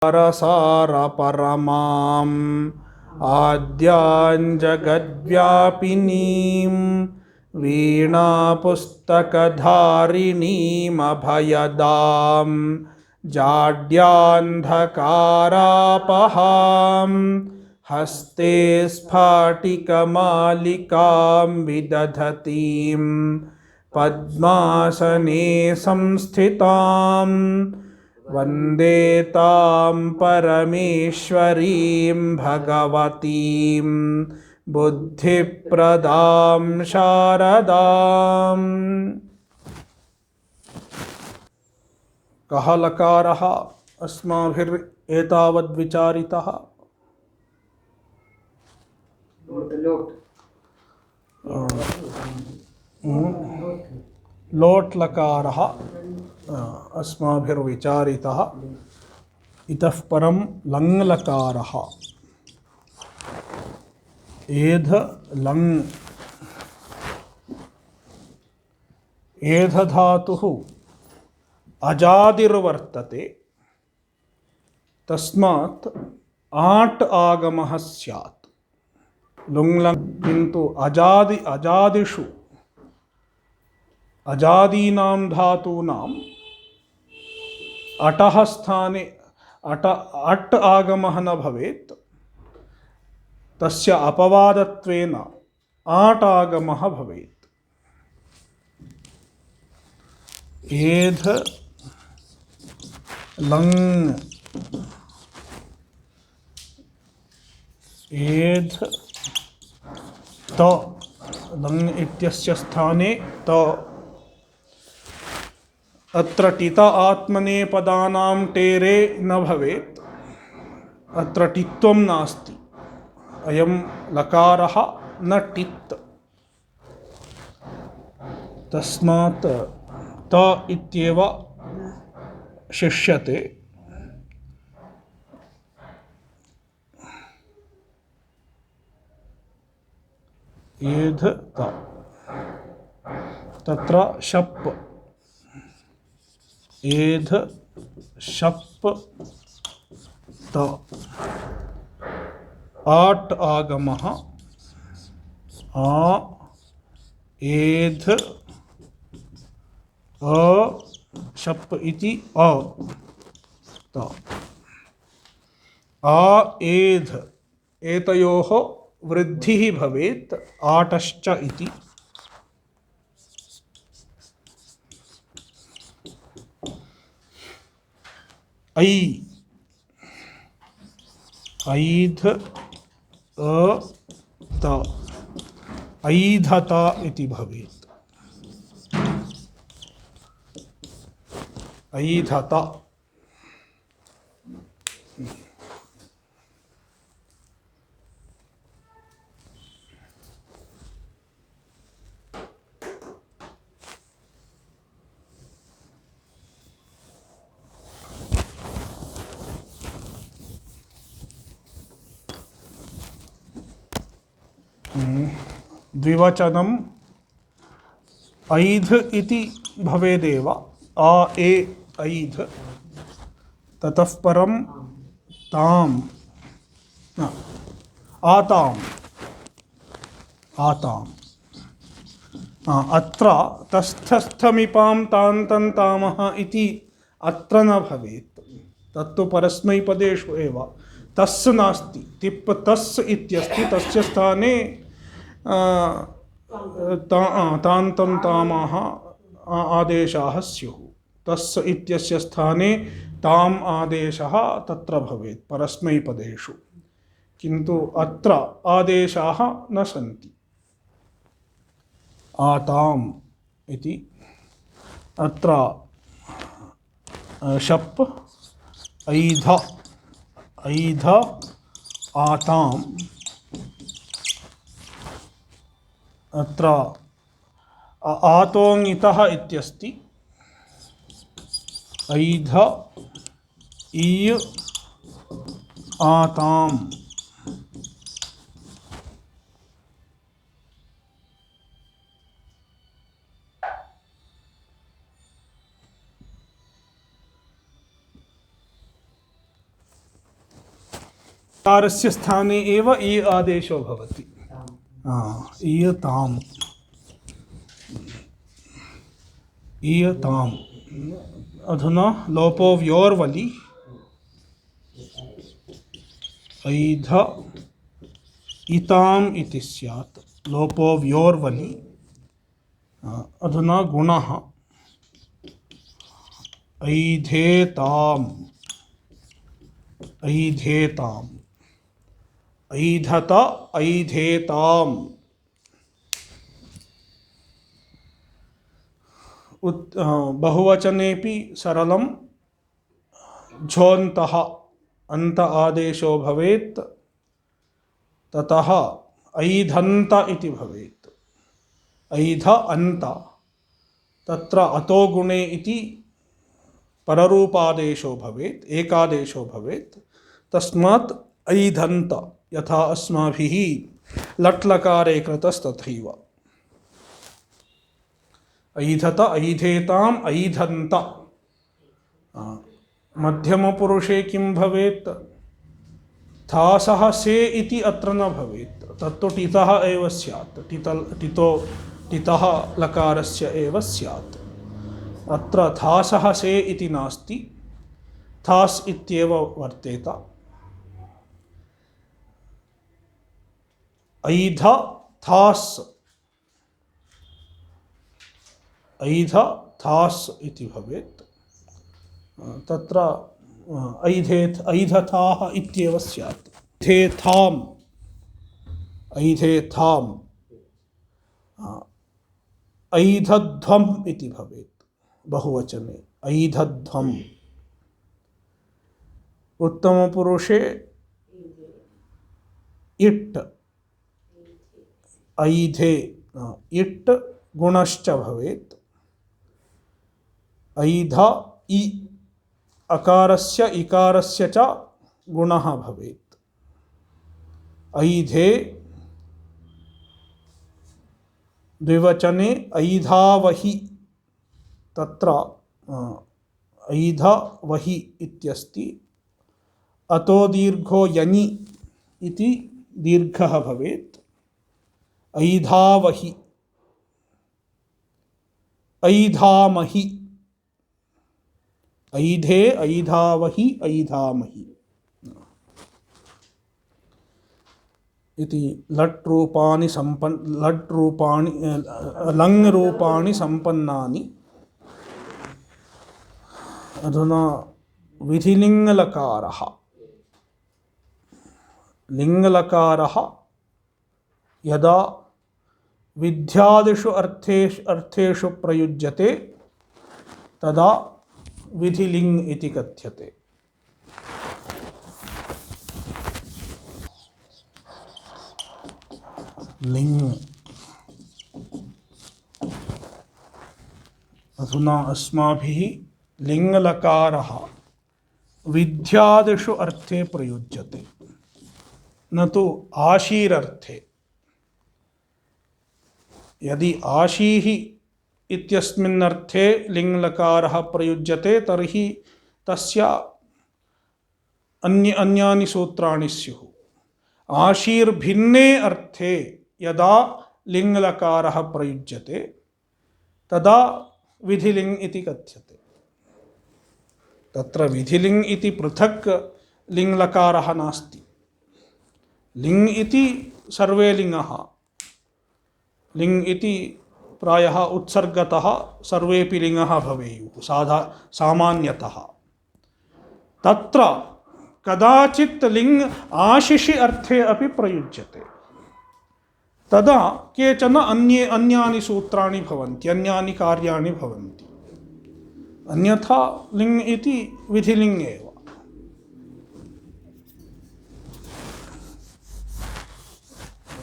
रसारपरमाम् आद्यां जगद्व्यापिनीं वीणापुस्तकधारिणीमभयदां जाड्यान्धकारापहां हस्ते स्फाटिकमालिकां विदधतीं पद्मासने संस्थितां वन्दे तां परमेश्वरीं भगवतीं बुद्धिप्रदां शारदाम्। कः लकारः अस्माभिरेतावद्विचारितः? लोट् लकारः अस्माभिर्विचारितः। इतः परं लङ् लकारः। एध लङ् एध धातुः अजादिर्वर्तते, तस्मात् आट् आगमः स्यात्। लुङ् लङ् किन्तु अजादिषु अजादीनां धातूनाम् अटः स्थाने अट् आगमः न भवेत्, तस्य अपवादत्वेन आट् आगमः भवेत्। एध लङ् एध त लङ् इत्यस्य स्थाने त। अत्र टित आत्मनेपदानां टेरे न भवेत्, अत्र टित्वं नास्ति। अयं लकारः न टित्, तस्मात् त इत्येव शिष्यते। एध त तत्र शप् एध शप् त आट् आगमः आ एध अ शप् इति अ त आ एध एतयोः वृद्धिः भवेत् आटश्च इति। ऐ ऐध अ त ऐधत इति भवेत्। ऐधत। द्विवचनम् ऐध इति भवेदेव। आ ए ऐध। ततः परं ताम् आताम् आताम्। अत्र तस्थस्थमिपां तान्तं तामः इति अत्र न भवेत्, तत्तु परस्मैपदेषु एव। तस् नास्ति, तिप् तस् इत्यस्ति, तस्य स्थाने तान्तं तामः आदेशाः स्युः। तस् इत्यस्य स्थाने ताम् आदेशः तत्र भवेत् परस्मैपदेषु, किन्तु अत्र आदेशाः न सन्ति। आताम् इति अत्र शप् ऐध ऐध आताम्। अत्र आतोङितः इत्यस्ति, ऐध ईय् आताम्। कारस्य स्थाने एव इ आदेशो भवति। ईयताम् ईयताम्। अधुना लोपो व्योर्वलि ऐध इताम् इति स्यात्। लोपो व्योर्वलि। अधुना गुणः ऐधेताम् ऐधेताम् ऐधत ऐधेताम्। बहुवचनेपि सरलं झोन्तः अन्त आदेशो भवेत्, ततः ऐधन्त इति भवेत्। ऐध अन्त, तत्र अतो गुणे इति पररूपादेशो भवेत्, एकादेशो भवेत्। तस्मात् ऐधन्त, यथा अस्माभिः लट् लकारे कृतस्तथैव। ऐधत ऐधेताम् ऐधन्त। मध्यमपुरुषे किं भवेत्? थासः से इति अत्र न भवेत्, तत्तु टितः एव स्यात्। टितः लकारस्य एव स्यात्। अत्र थासः से इति नास्ति, थास् इत्येव वर्तेत। ऐध थास्, ऐध थास् इति भवेत्। तत्र ऐधथाः इत्येव स्यात्। ऐधेथाम् ऐधेथाम् ऐधध्वम् इति भवेत् बहुवचने। ऐधध्वम्। उत्तमपुरुषे इट् ऐधे, इट् गुणश्च भवेत्। ऐध इ, अकारस्य इकारस्य च गुणः भवेत्। ऐधे द्विवचने ऐधावहि, तत्र ऐधवहि इत्यस्ति। अतो दीर्घो यनि इति दीर्घः भवेत्। ऐधावहि ऐधामहि। ऐधे ऐधावहि ऐधामहि इति लट् रूपाणि लङ् रूपाणि सम्पन्नानि। अधुना विधिलिङ्गलकारः। लिङ्गलकारः यदा विध्यादिषु अर्थेषु प्रयुज्यते तदा विधिलिङ् इति कथ्यते। लिङ्। अधुना अस्माभिः लिङ्गलकारः विध्यादिषु अर्थे प्रयुज्यते, न तु आशीरर्थे। यदि आशीः इत्यस्मिन् अर्थे लिङ्गलकारः प्रयुज्यते तर्हि तस्य अन्यानि सूत्राणि स्युः। आशीर्भिन्ने अर्थे यदा लिङ्गलकारः प्रयुज्यते तदा विधिलिङ् इति कथ्यते। तत्र विधिलिङ् इति पृथक् लिङ्गलकारः नास्ति। लिङ् इति सर्वे लिङ्गः। लिङ् इति प्रायः उत्सर्गतः सर्वेपि लिङ्गः भवेयुः सामान्यतः। तत्र कदाचित् लिङ् आशिषि अर्थे अपि प्रयुज्यते। तदा केचन अन्यानि सूत्राणि भवन्ति, अन्यानि कार्याणि भवन्ति। अन्यथा लिङ् इति विधिलिङ् एव।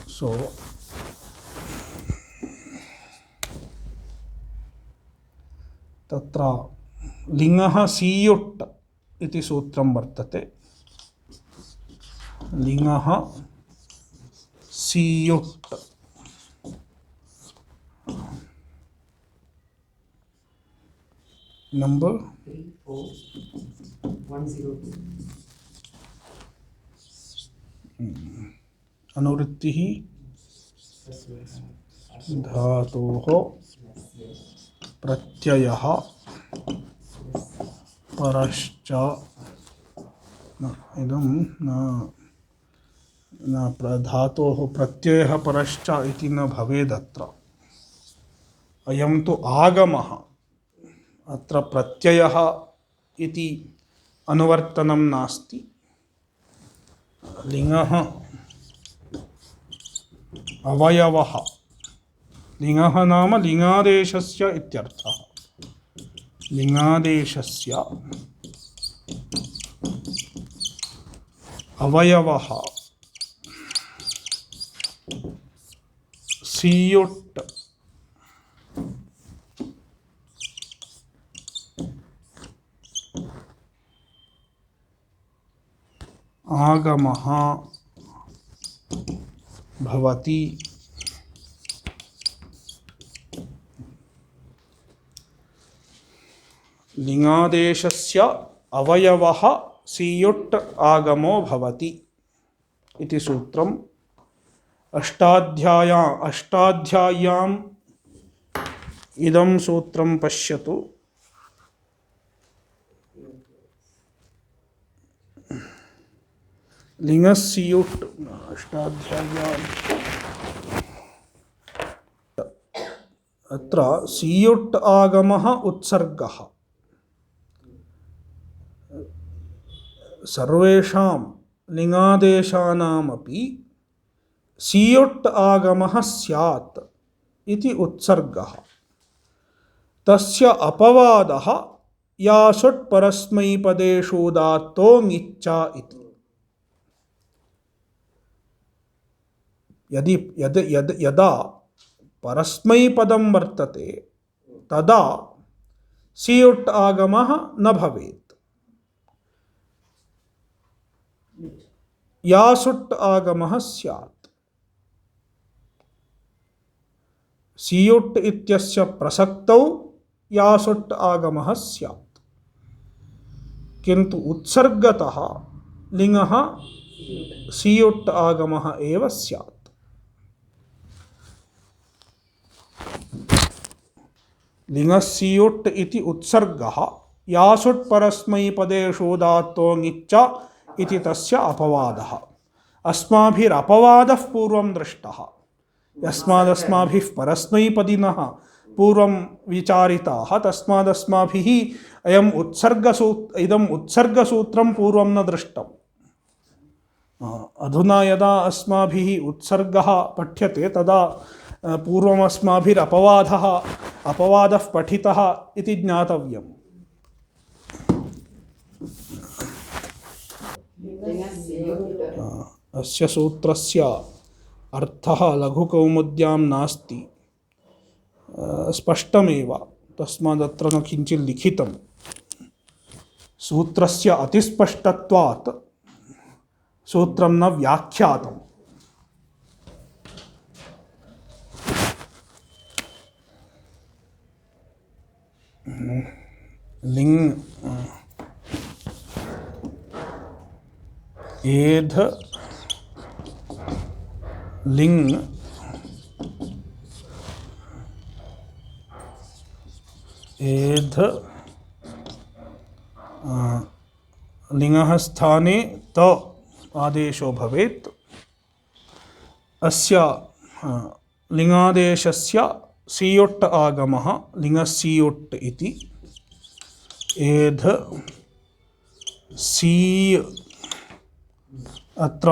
सो तत्र लिङ्गः सीयुट् इति सूत्रं वर्तते। लिङ्गः सीयुट्। नंबर 34102 अनुवृत्तिः धातोः प्रत्ययः परश्च न इदं न धातोः प्रत्ययः परश्च इति न भवेदत्र। अयं तु आगमः, अत्र प्रत्ययः इति अनुवर्तनं नास्ति। लिङ्गः अवयवः, लिङ्गः नाम लिङ्गादेशस्य इत्यर्थः। लिङ्गादेशस्य अवयवः सीयुट् आगमः भवति। लिङ्गादेशस्य अवयवः सीयुट् आगमो भवति इति सूत्रम् अष्टाध्याय्याम् इदं सूत्रं पश्यतु। लिङ्गस्सीयुट् अष्टाध्याय्याम् अत्र सीयुट् आगमः उत्सर्गः। सर्वेषां लिङ्गादेशानामपि सीयुट् आगमः स्यात् इति उत्सर्गः। तस्य अपवादः यासुट् परस्मैपदेषु उदात्तो ङिच्चा इति। यदा परस्मैपदं वर्तते तदा सीयुट् आगमः न भवेत्। यासुट् आगमः स्यात्। सीयुट् इत्यस्य प्रसक्तौ यासुट् आगमः स्यात्, किन्तु उत्सर्गतः लिङ्गः सीयुट् आगमः एव स्यात्। लिङ्गस्सीयुट् इति उत्सर्गः यासुट् परस्मैपदेषु उदात्तो ङिच्चा इति तस्य अपवादः। अस्माभिरपवादः पूर्वं दृष्टः। यस्मादस्माभिः परस्मैपदिनः पूर्वं विचारिताः तस्मादस्माभिः इदम् उत्सर्गसूत्रं पूर्वं न दृष्टम्। अधुना यदा अस्माभिः उत्सर्गः पठ्यते तदा पूर्वमस्माभिरपवादः पठितः इति ज्ञातव्यम्। अस्य सूत्रस्य अर्थः लघुकौमुद्यां नास्ति, स्पष्टमेव, तस्मादत्र न किञ्चित् लिखितं। सूत्रस्य अतिस्पष्टत्वात् सूत्रं न व्याख्यातम्। लिङ् एध लिङ् एध लिङ्गः स्थाने त आदेशो भवेत्। अस्य लिङ्गादेशस्य सीयुट् आगमः लिङ्गस्सीयुट् इति। एध सी अत्र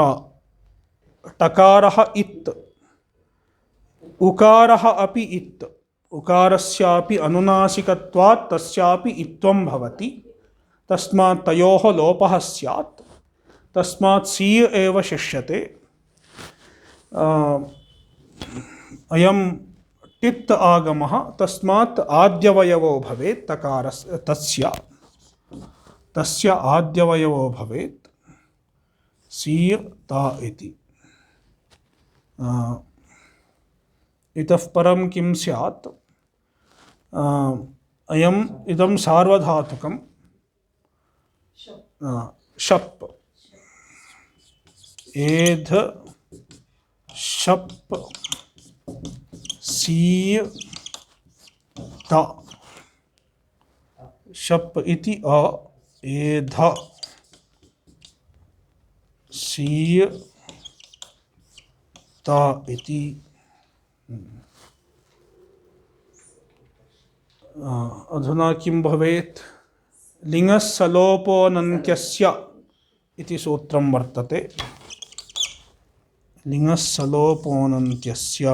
टकारः इत्, उकारः अपि इत्, उकारस्यापि अनुनासिकत्वात् तस्यापि इत्वं भवति। तस्मात् तयोः लोपः स्यात्। तस्मात् सी एव शिष्यते। अयं टित् आगमः, तस्मात् आद्यवयवो भवेत्। तस्य आद्यवयवो भवेत् सीय ता इति। इतः परं किं स्यात्? इदं सार्वधातुकं शप्। एध शप सीय ता शप इति अ एध सीय ता इति अधुना किं भवेत् लिङ्गस्सलोपोऽनन्त्यस्य इति सूत्रं वर्तते लिङ्गस्सलोपोऽनन्त्यस्य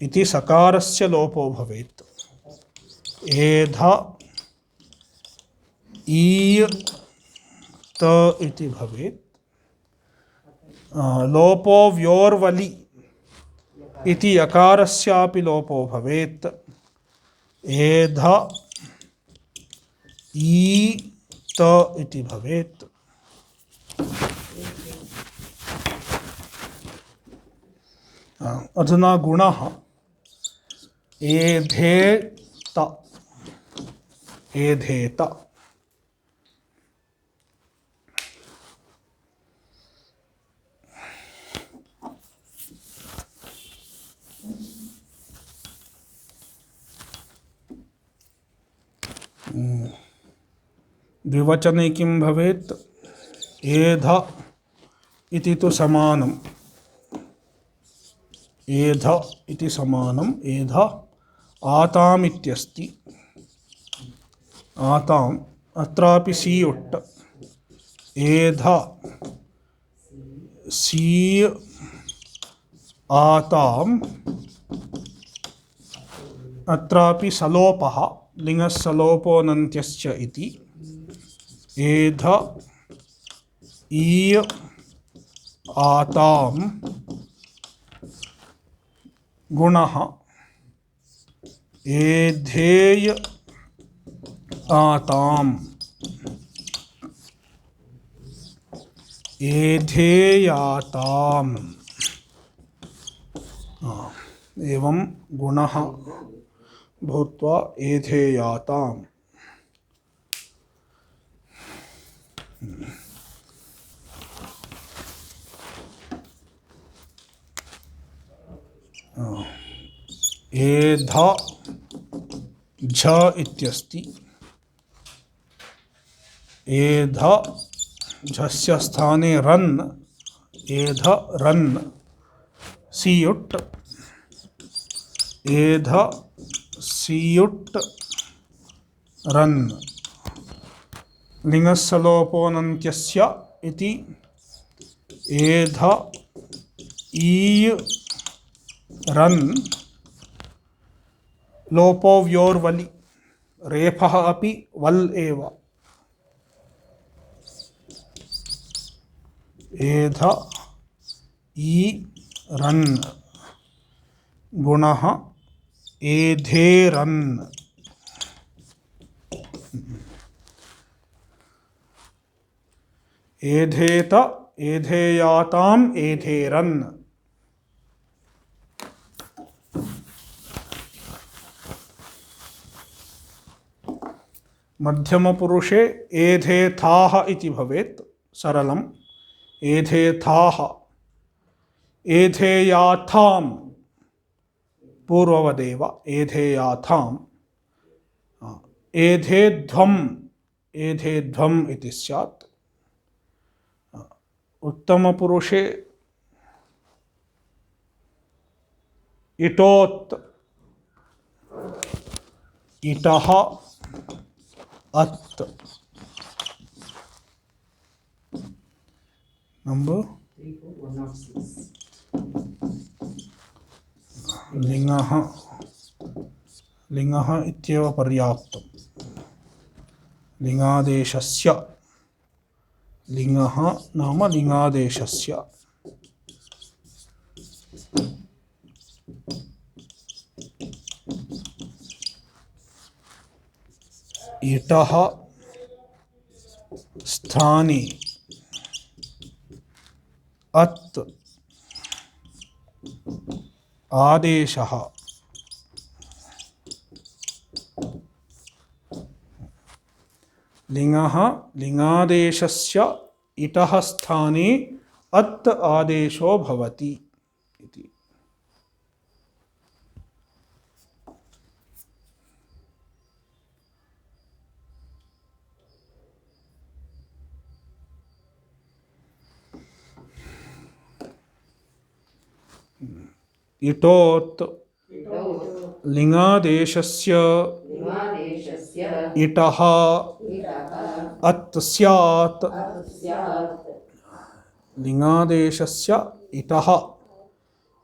इति सकारस्य लोपो भवेत् एध ईय त इति भवेत् लोपो व्योर्वलि इति यकारस्यापि लोपो भवेत् एध ई त इति भवेत् अधुना गुणः एधेत एधेत द्विवचने किं भवेत् एध इति तु समानम् एध इति समानम् एध आताम् इत्यस्ति आताम् अत्रापि सीयुट् एध सीय आताम् अत्रापि सलोपः लिङ्गस्सलोपोऽनन्त्यस्य इति एध ईय आताम् गुणः एधेय आताम् एधेयाताम् एवं गुणः भूत्वा एधेयाताम् एध झ इत्यस्ति एध झस्य स्थाने रन् एध रन् सीयुट् एध सीयुट् रन् लिङ्गस्सलोपोऽनन्त्यस्य इति एध ईय रन् लोपो व्योर्वलि रेफः अपि वल् एव एध ई रन् गुणः एधेरन् एधेत एधेयाताम् एधेरन् मध्यमपुरुषे एधेथाः इति भवेत् सरलम् एधेथाः एधेयाथाम् पूर्ववदेव एधेयाथाम् एधेध्वम् एधेध्वम् इति स्यात् उत्तमपुरुषे इटोत् इटः अत् नंबर लिङ्गः लिङ्गः इत्येव पर्याप्तम् लिङ्गादेशस्य लिङ्गः नाम लिङ्गादेशस्य इटः स्थाने अत् आदेशः लिङः लिङादेशस्य इटः स्थाने अत् आदेशो भवति इति। इटोत् लिङादेशस्य इटः अत् स्यात्। लिङादेशस्य इटः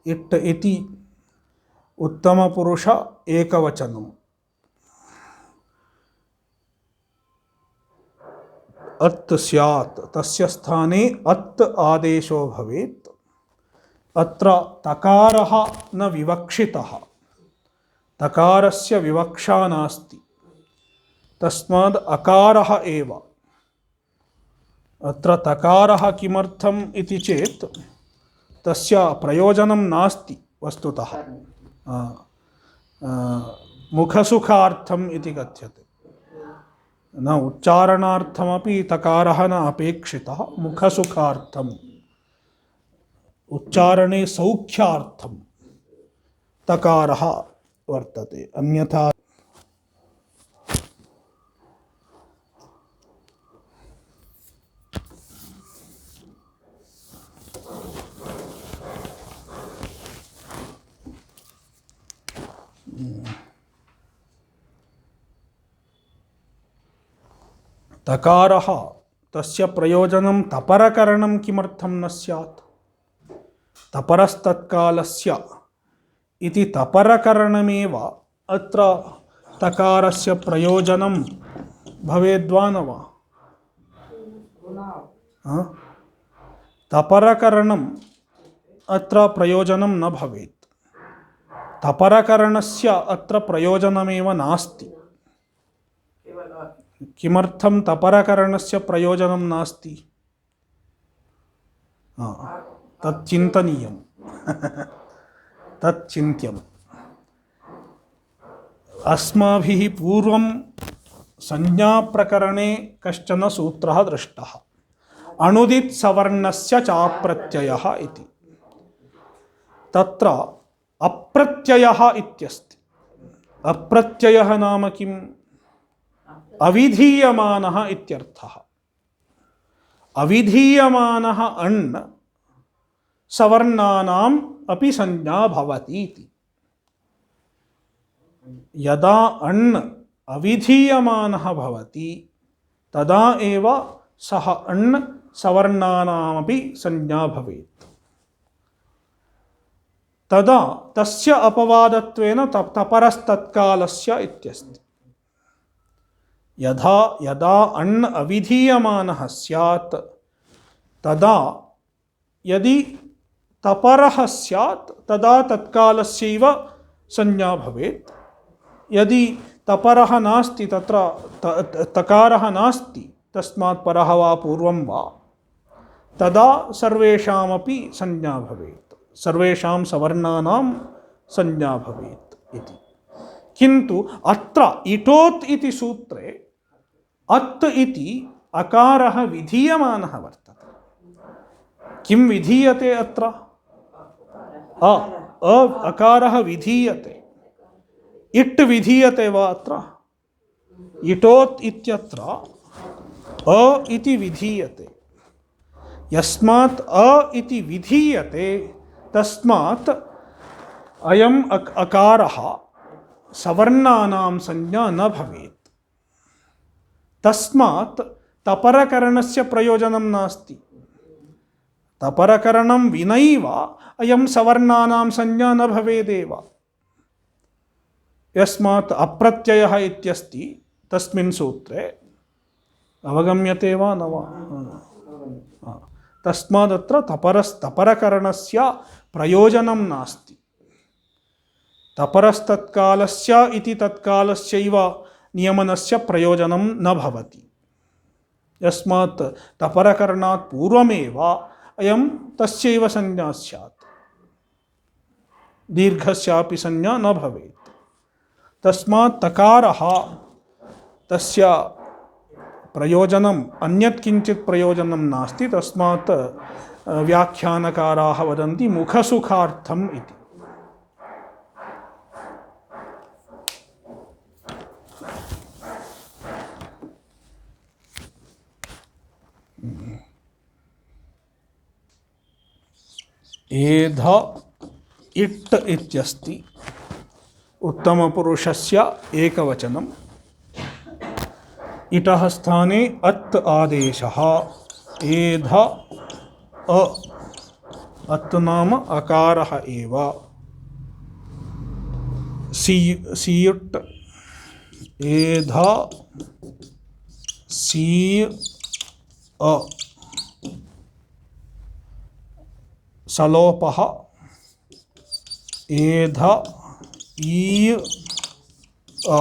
इट् इति उत्तमपुरुष एकवचनम्। अत् स्यात् तस्य स्थाने अत् आदेशो भवेत्। अत्र तकारः न विवक्षितः, तकारस्य विवक्षा नास्ति, तस्माद् अकारः एव। अत्र तकारः किमर्थम् इति चेत् तस्य प्रयोजनं नास्ति वस्तुतः। मुखसुखार्थम् इति कथ्यते, न उच्चारणार्थमपि तकारः न अपेक्षितः, मुखसुखार्थम्, उच्चारणे सौख्यार्थं तकारः वर्तते। अन्यथा तकारः तस्य प्रयोजनं तपरकरणं किमर्थं न स्यात्? तपरस्तत्कालस्य इति तपरकरणमेव अत्र तकारस्य प्रयोजनं भवेद्वा न वा? तपरकरणम् अत्र प्रयोजनं न भवेत्। तपरकरणस्य अत्र प्रयोजनमेव नास्ति। किमर्थं तपरकरणस्य प्रयोजनं नास्ति? तच्चिन्तनीयं तच्चिन्त्यम्। अस्माभिः पूर्वं संज्ञाप्रकरणे कश्चन सूत्रः दृष्टः, अणुदित् सवर्णस्य चाप्रत्ययः इति। तत्र अप्रत्ययः इत्यस्ति। अप्रत्ययः नाम किम्? अविधीयमानः इत्यर्थः। अविधीयमानः अण् सवर्णानाम् अपि संज्ञा भवति इति। यदा अण् अविधीयमानः भवति तदा एव सः अण् सवर्णानामपि संज्ञा भवेत्। तदा तस्य अपवादत्वेन तपरस्तत्कालस्य इत्यस्ति। यदा अण् अविधीयमानः स्यात् तदा यदि तपरः स्यात् तदा तत्कालस्यैव संज्ञा भवेत्। यदि तपरः नास्ति, तत्र तकारः नास्ति, तस्मात् परः वा पूर्वं वा, तदा सर्वेषामपि संज्ञा भवेत्, सर्वेषां सवर्णानां संज्ञा भवेत् इति। किन्तु अत्र इटोत् इति सूत्रे अत् इति अकारः विधीयमानः वर्तते। किं विधीयते अत्र? अकारः विधीयते। इट् विधीयते वा अत्र? इटोत् इत्यत्र अ इति विधीयते। यस्मात् अ इति विधीयते तस्मात् अयम् अकारः सवर्णानां संज्ञा न भवेत्। तस्मात् तपरकरणस्य प्रयोजनं नास्ति। तपरकरणं विनैव अयं सवर्णानां संज्ञा न भवेदेव। यस्मात् अप्रत्ययः इत्यस्ति तस्मिन् सूत्रे। अवगम्यते वा न वा? तस्मादत्र तपरकरणस्य प्रयोजनं नास्ति। तपरस्तत्कालस्य इति तत्कालस्यैव नियमनस्य प्रयोजनं न भवति। यस्मात् तपरकरणात् पूर्वमेव अयं तस्यैव संज्ञा स्यात्, दीर्घस्यापि संज्ञा न भवेत्। तस्मात् तकारः तस्य प्रयोजनम् अन्यत् किञ्चित् प्रयोजनं नास्ति, तस्मात् व्याख्यानकाराः वदन्ति मुखसुखार्थम् इति। एध इट् इत्यस्ति उत्तमपुरुषस्य एकवचनम्। इटः स्थाने अत् आदेशः। एध अ, अत् नाम अकारः एव। सीयुट् एध सी अ, सलोपः एध ई अ,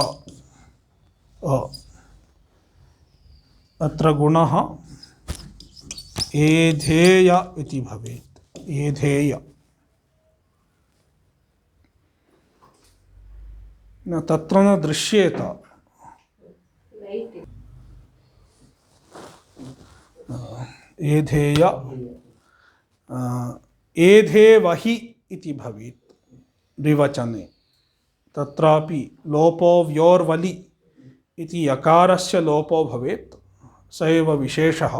अत्र गुणः एधेय इति भवेत्। एधेय न तत्र न दृश्येत। एधेय एधेवहि इति भवेत् द्विवचने। तत्रापि लोपो व्योर्वलि इति यकारस्य लोपो भवेत्, स एव विशेषः,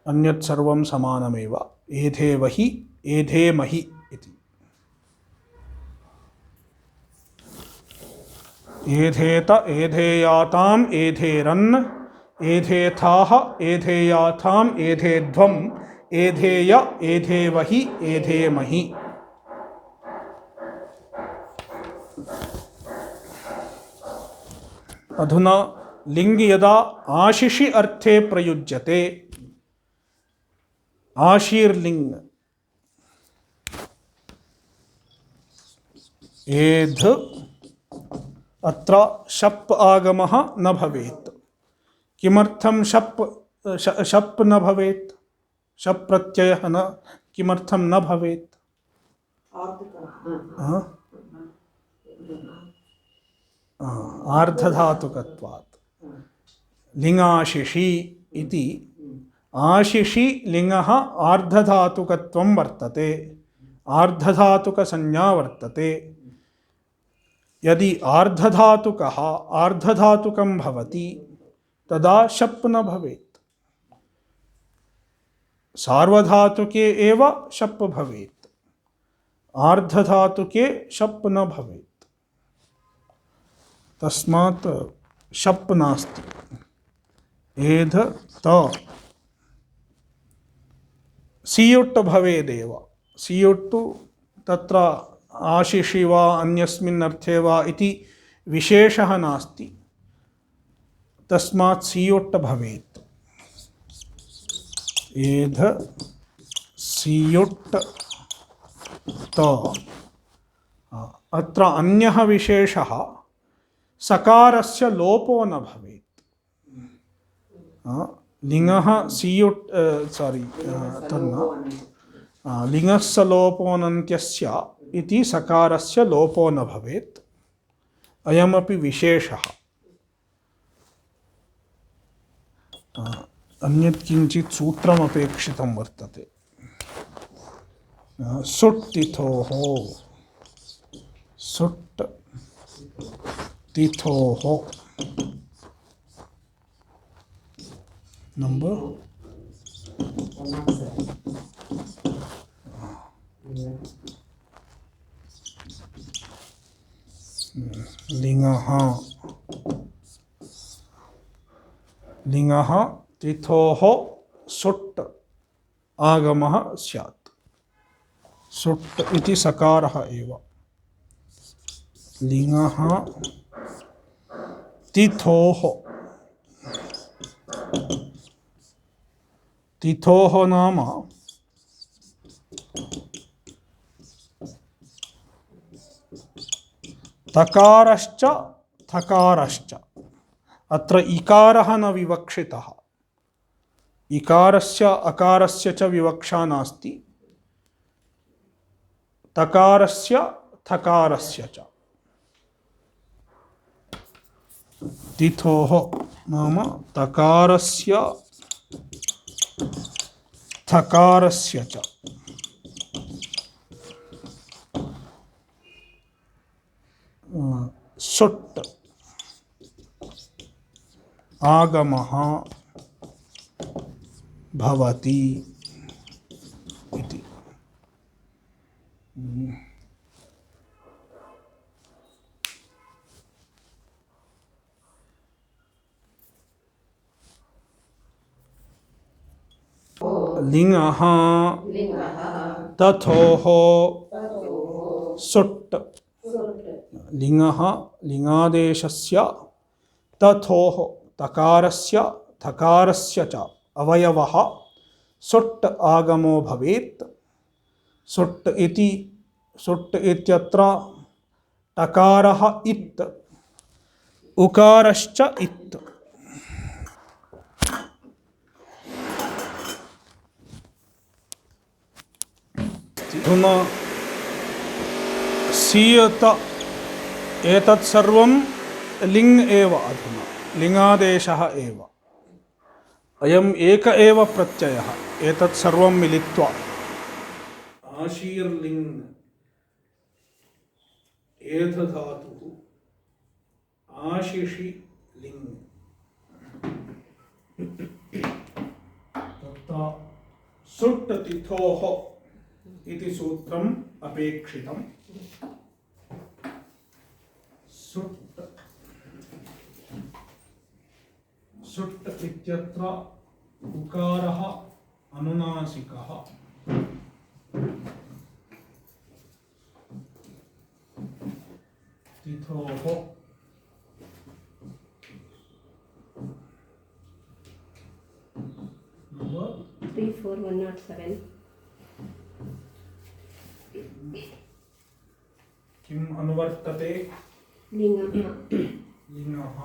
अन्यत् सर्वं समानमेव। एधेवहि एधेमहि इति। एधेत एधेयाताम् एधेरन् एधेथाः एधेयाथाम् एधेध्वम् एधेय एधेवहि एधेमहि। अधुना लिंग यदा आशिषि अर्थे प्रयुज्यते, आशीर्लिंग एध, अत्र शप् आगमः न भवेत्। किमर्थं शप् न भवेत्? शप् प्रत्ययः न किमर्थं न भवेत्? आर्धधातुकत्वात्। लिंगाशिषि इति आशिषि लिंगः आर्धधातुकत्वं वर्तते, आर्धधातुकसंज्ञा वर्तते। यदि आर्धधातुकः आर्धधातुकं भवति तदा शप् न भवेत्। सार्वधातुके एव शप् भवेत्, आर्धधातुके शप् न भवेत्। तस्मात् शप् नास्ति। एध त सीयुट् भवेदेव। सीयुट् तत्र आशिषि वा अन्यस्मिन् अर्थे वा इति विशेषः नास्ति, तस्मात् सीयुट् भवेत्। एध सीयुट् त। अत्र अन्यः विशेषः सकारस्य लोपो न भवेत्। लिंगः सीयुट् लिंगस्य लोपोऽनन्त्यस्य इति सकारस्य लोपो न भवेत्। अयमपि विशेषः। अन्यत् किञ्चित् सूत्रमपेक्षितं वर्तते। सुट् तिथोः, सुट् तिथोः नंबर लिंगः लिंगः तिथोः सुट् आगमः स्यात्। सुट् इति सकारः एव। लिंगः तिथोः, तिथोः नाम तकारश्च थकारश्च। अत्र इकारः न विवक्षितः। इकारस्य अकारस्य च विवक्षा नास्ति, तकारस्य थकारस्य च। तिथोः नाम तकारस्य थकारस्य च सुट् आगमः भवति इति। लिङ्गः तथोः सुट् लिङ्गः लिङ्गादेशस्य तथोः तकारस्य थकारस्य च अवयवः सुट् आगमो भवेत्। सुट् इति सुट् इत्यत्र टकारः इत् उकारश्च इत्। अधुना सीयत एतत् सर्वं लिङ् एव। अधुना लिङ्गादेशः एव अयम् एक एव प्रत्ययः एतत् सर्वं मिलित्वा आशीर्लिङ् एतधातुः आशिषि लिङ् तत्र सुट् तिथोः इति सूत्रम् अपेक्षितम्। सुट् सुट् इत्यत्र उकारः अनुनासिकः तिथोः 34107 किम् अनुवर्तते? लिङ्गः लिङ्गः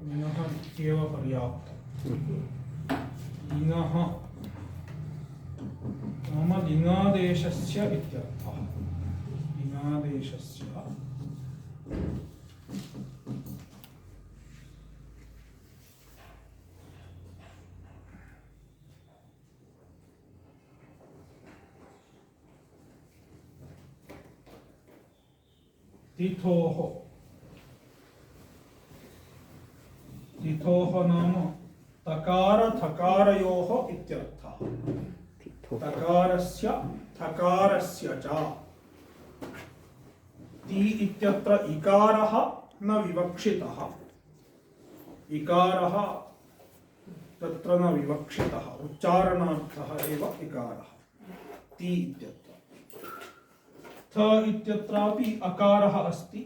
लिङ्गः इत्येव पर्याप्तम्। लिङ्गः नाम लिङ्गादेशस्य इत्यर्थः। लिङ्गादेशस्य तिथोः तिथोः नाम तकार थकारयोः इत्यर्थः। तकारस्य थकारस्य च ति इत्यत्र इकारः न विवक्षितः। इकारः तत्र न विवक्षितः उच्चारणार्थः एव इकारः ति इत्यत्र। थ इत्यत्रापि अकारः अस्ति।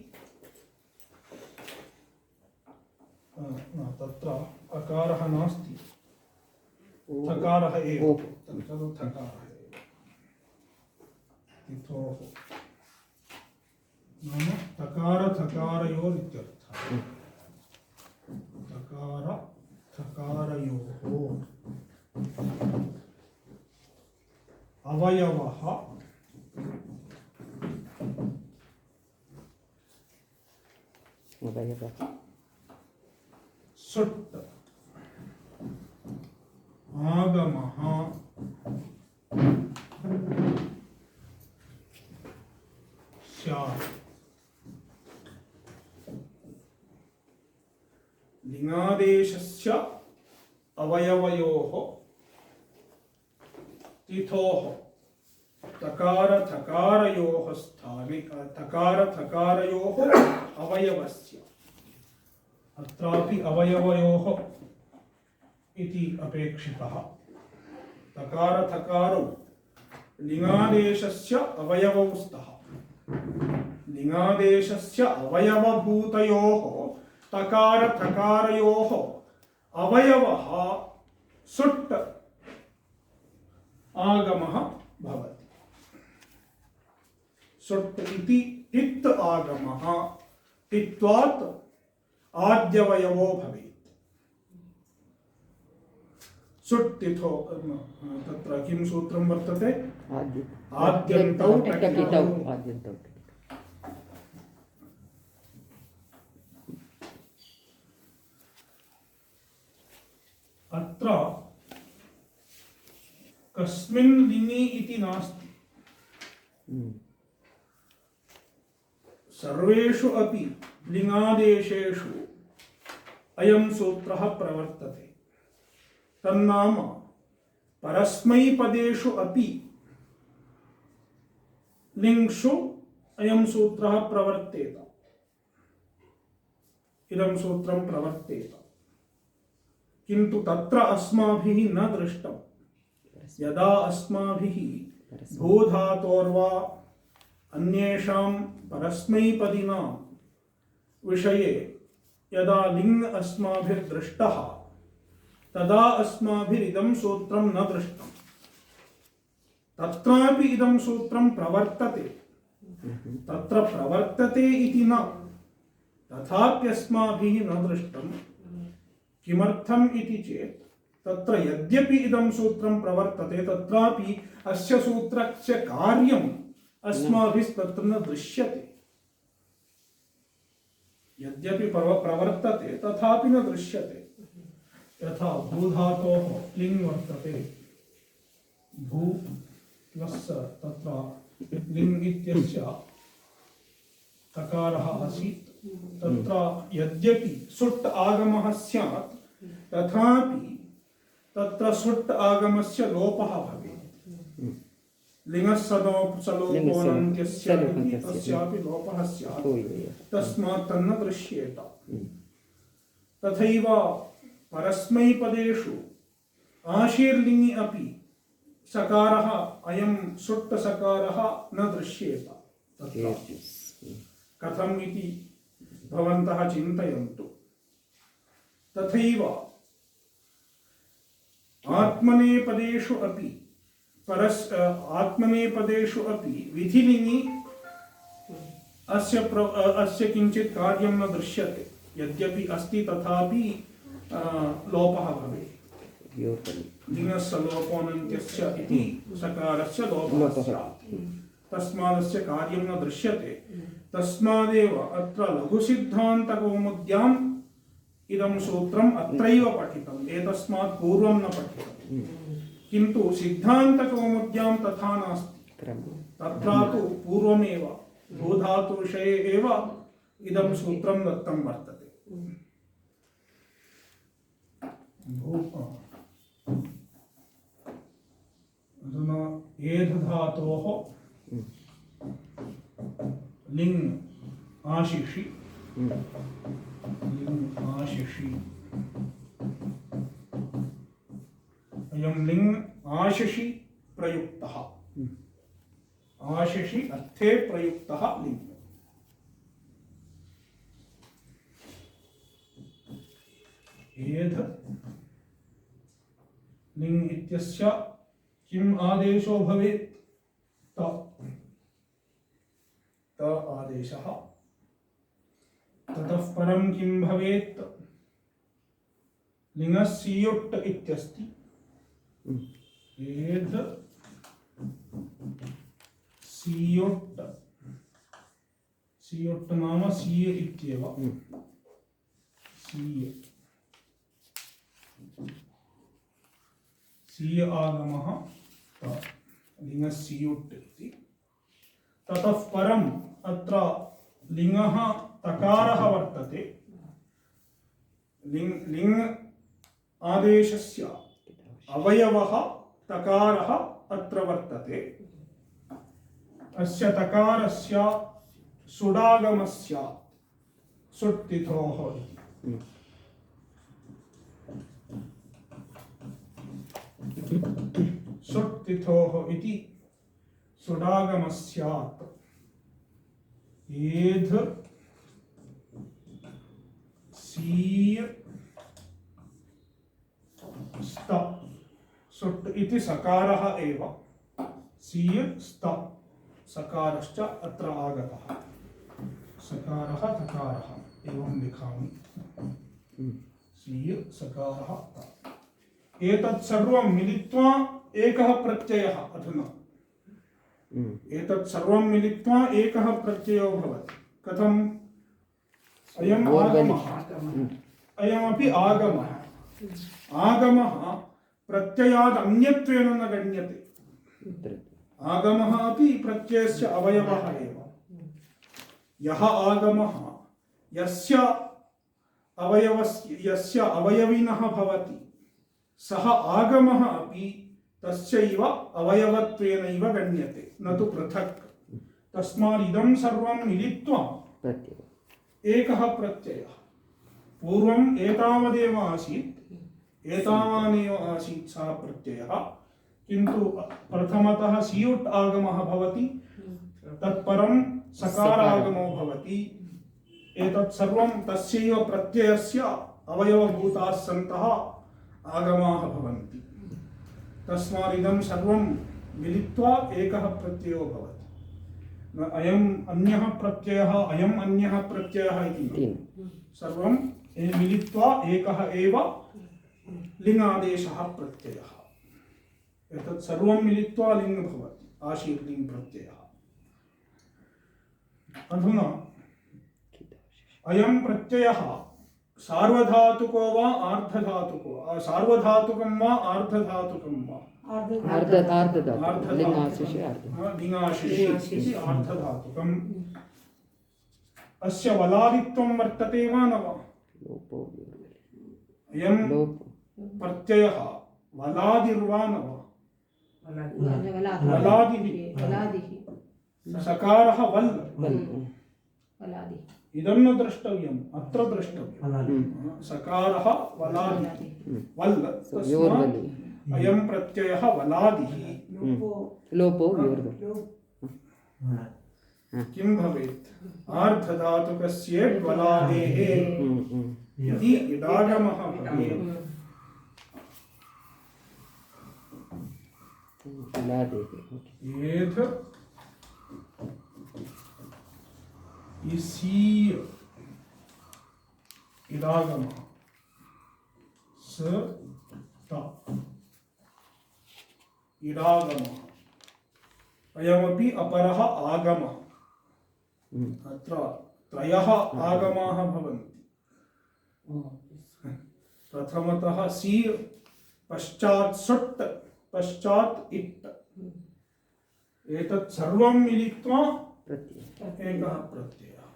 तत्र अकारः नास्ति थकारः एव। तत्र थकारः एव तिथोः नाम तकार थकारयोः इत्यर्थः। तकार थकारयोः अवयवः सुट् आगमः स्यात्। लिङ्गादेशस्य अवयवयोः तिथोः तकार थकारयोः स्थाने तकार थकारयोः अवयवस्य अत्रापि अवयवयोः इति अपेक्षितः। तकार थकारौ लिङ्गादेशस्य अवयवौ स्तः। लिङ्गादेशस्य अवयवभूतयोः तकार थकारयोः अवयवः सुट् आगमः भवति। सुट् इति इत् आगमः इत्वात् आद्यवयवो भवेत्। सुट् तिथो तत्र किं सूत्रं वर्तते? आद्यन्तौ टकितौ। अत्र कस्मिन् लिङि इति नास्ति। सर्वेषु अपि लिङादेशेषु अयं सूत्रः प्रवर्तते। तन्नाम परस्मैपदेषु अपि लिङ्षु अयं सूत्रः प्रवर्तेत, इदं सूत्रं प्रवर्तेत। किन्तु तत्र अस्माभिः न दृष्टं। यदा अस्माभिः भूधातोर्वा अन्येषां परस्मैपदिनां विषये यदा लिङ् अस्माभिर्दृष्टः तदा अस्माभिरिदं सूत्रं न दृष्टं। तत्रापि इदं सूत्रं प्रवर्तते। तत्र प्रवर्तते इति न, तथाप्यस्माभिः न दृष्टं। किमर्थम् इति चेत् तत्र यद्यपि इदं सूत्रं प्रवर्तते तत्रापि अस्य सूत्रस्य कार्यम् अस्माभिस्तत्र न दृश्यते। यद्यपि प्रवर्तते तथापि न दृश्यते। यथा भूधातोः लिङ् वर्तते, भू प्लस् तत्र लिङ् इत्यस्य तकारः आसीत्। तत्र यद्यपि सुट् आगमः स्यात् तथापि तत्र सुट् आगमस्य लोपः भवेत्। लिङ्गसलोपोऽनन्त्यस्य तस्यापि लोपः स्यात्, तस्मात् तन्न दृश्येत। तथैव परस्मैपदेषु आशीर्लिङि अपि सकारः अयं सुट् सकारः न दृश्येत। तत्र कथम् इति भवन्तः चिन्तयन्तु। तथैव आत्मनेपदेषु अपि आत्मनेपदेषु अपि विधिलिङि अस्य किञ्चित् कार्यं न दृश्यते। यद्यपि अस्ति तथापि लोपः भवेत्। लिङ्गस्य लोपोऽनन्त्यस्य इति सकारस्य लोपः स्यात्, तस्मादस्य कार्यं न दृश्यते। तस्मादेव अत्र लघुसिद्धान्तकौमुद्याम् इदं सूत्रम् अत्रैव पठितम्, एतस्मात् पूर्वं न पठितम्। किन्तु सिद्धान्तकौमुद्यां तथा नास्ति। तत्र तु पूर्वमेव भूधातुविषये एव इदं सूत्रं दत्तं वर्तते। अधुना एधधातोः लिङ् आशिषि, लिङ् आशिषि, अयं लिङ् आशिषि प्रयुक्तः, आशिषि अर्थे प्रयुक्तः लिङ्। एध लिङ् इत्यस्य किम् आदेशो भवेत्? त आदेशः। ततः परं किं भवेत्? लिङ्गस्सियुट् इत्यस्ति। एध सियुट्, सियुट् नाम सीय इत्येव। सीय, सीय आगमः लिङ्गस्सियुट् इति। ततः परम् अत्र लिङ्गः तकारः वर्तते। लिङ् आदेशस्य अवयवः तकारः अत्र वर्तते। अस्य तकारस्य सुडागमस्य सुट्तिथोः सुट्तिथोः इति सुडागमस्यात् एध सीय स्त, सुट् इति सकारः एव, सीय स्त सकारश्च अत्र आगतः। सकारः तकारः एवं लिखामि। सीय सकारः। एतत् सर्वं मिलित्वा एकः प्रत्ययः। अधुना एतत् सर्वं मिलित्वा एकः प्रत्ययो भवति। कथम्? अयम् आगमः, अयमपि आगमः। आगमः प्रत्ययाद् अन्यत्वेन न गण्यते। आगमः अपि प्रत्ययस्य अवयवः एव। यः आगमः यस्य अवयविनः भवति सः आगमः अपि तस्यैव अवयवत्वेनैव गण्यते, न तु पृथक्। तस्मात् इदं सर्वं मिलित्वा एकः प्रत्ययः। पूर्वम् एतावदेव आसीत्, एतावानेव आसीत् सः प्रत्ययः, किन्तु प्रथमतः सियुट् आगमः भवति, तत्परं सकारागमो भवति। एतत् सर्वं तस्यैव प्रत्ययस्य अवयवभूताः सन्तः आगमाः भवन्ति। तस्मात् इदं सर्वं मिलित्वा एकः प्रत्ययो भवति। न अयम् अन्यः प्रत्ययः, अयम् अन्यः प्रत्ययः इति न, सर्वं मिलित्वा एकः एव लिङ्गादेशः प्रत्ययः। एतत् सर्वं मिलित्वा लिङ् भवति, आशीर्लिङ् प्रत्ययः। अधुना अयं प्रत्ययः सार्वधातुको वा आर्धधातुको, सार्वधातुकं वा आर्धधातुकं वा? लिङ्गाशिषि इति आर्धधातुकम्। अस्य वलादित्वं वर्तते वा न वा? अयं प्रत्ययः वलादिर्वा न वा? वलादिः। सकारः वल्। इदं न द्रष्टव्यम्, अत्र द्रष्टव्यम्। सकारः वलादिः, वल्। तस्मात् अयं प्रत्ययः वलादिः। लोपो किं भवेत्? आर्धधातुकस्य वलादेः इति इडागमः भवेत्। एध इसी इडागमः स त इडागमः। अयमपि अपरः आगमः। अत्र त्रयः आगमाः भवन्ति। प्रथमतः सी, पश्चात् सुट्, पश्चात् इट्। एतत् सर्वं मिलित्वा एकः प्रत्ययः।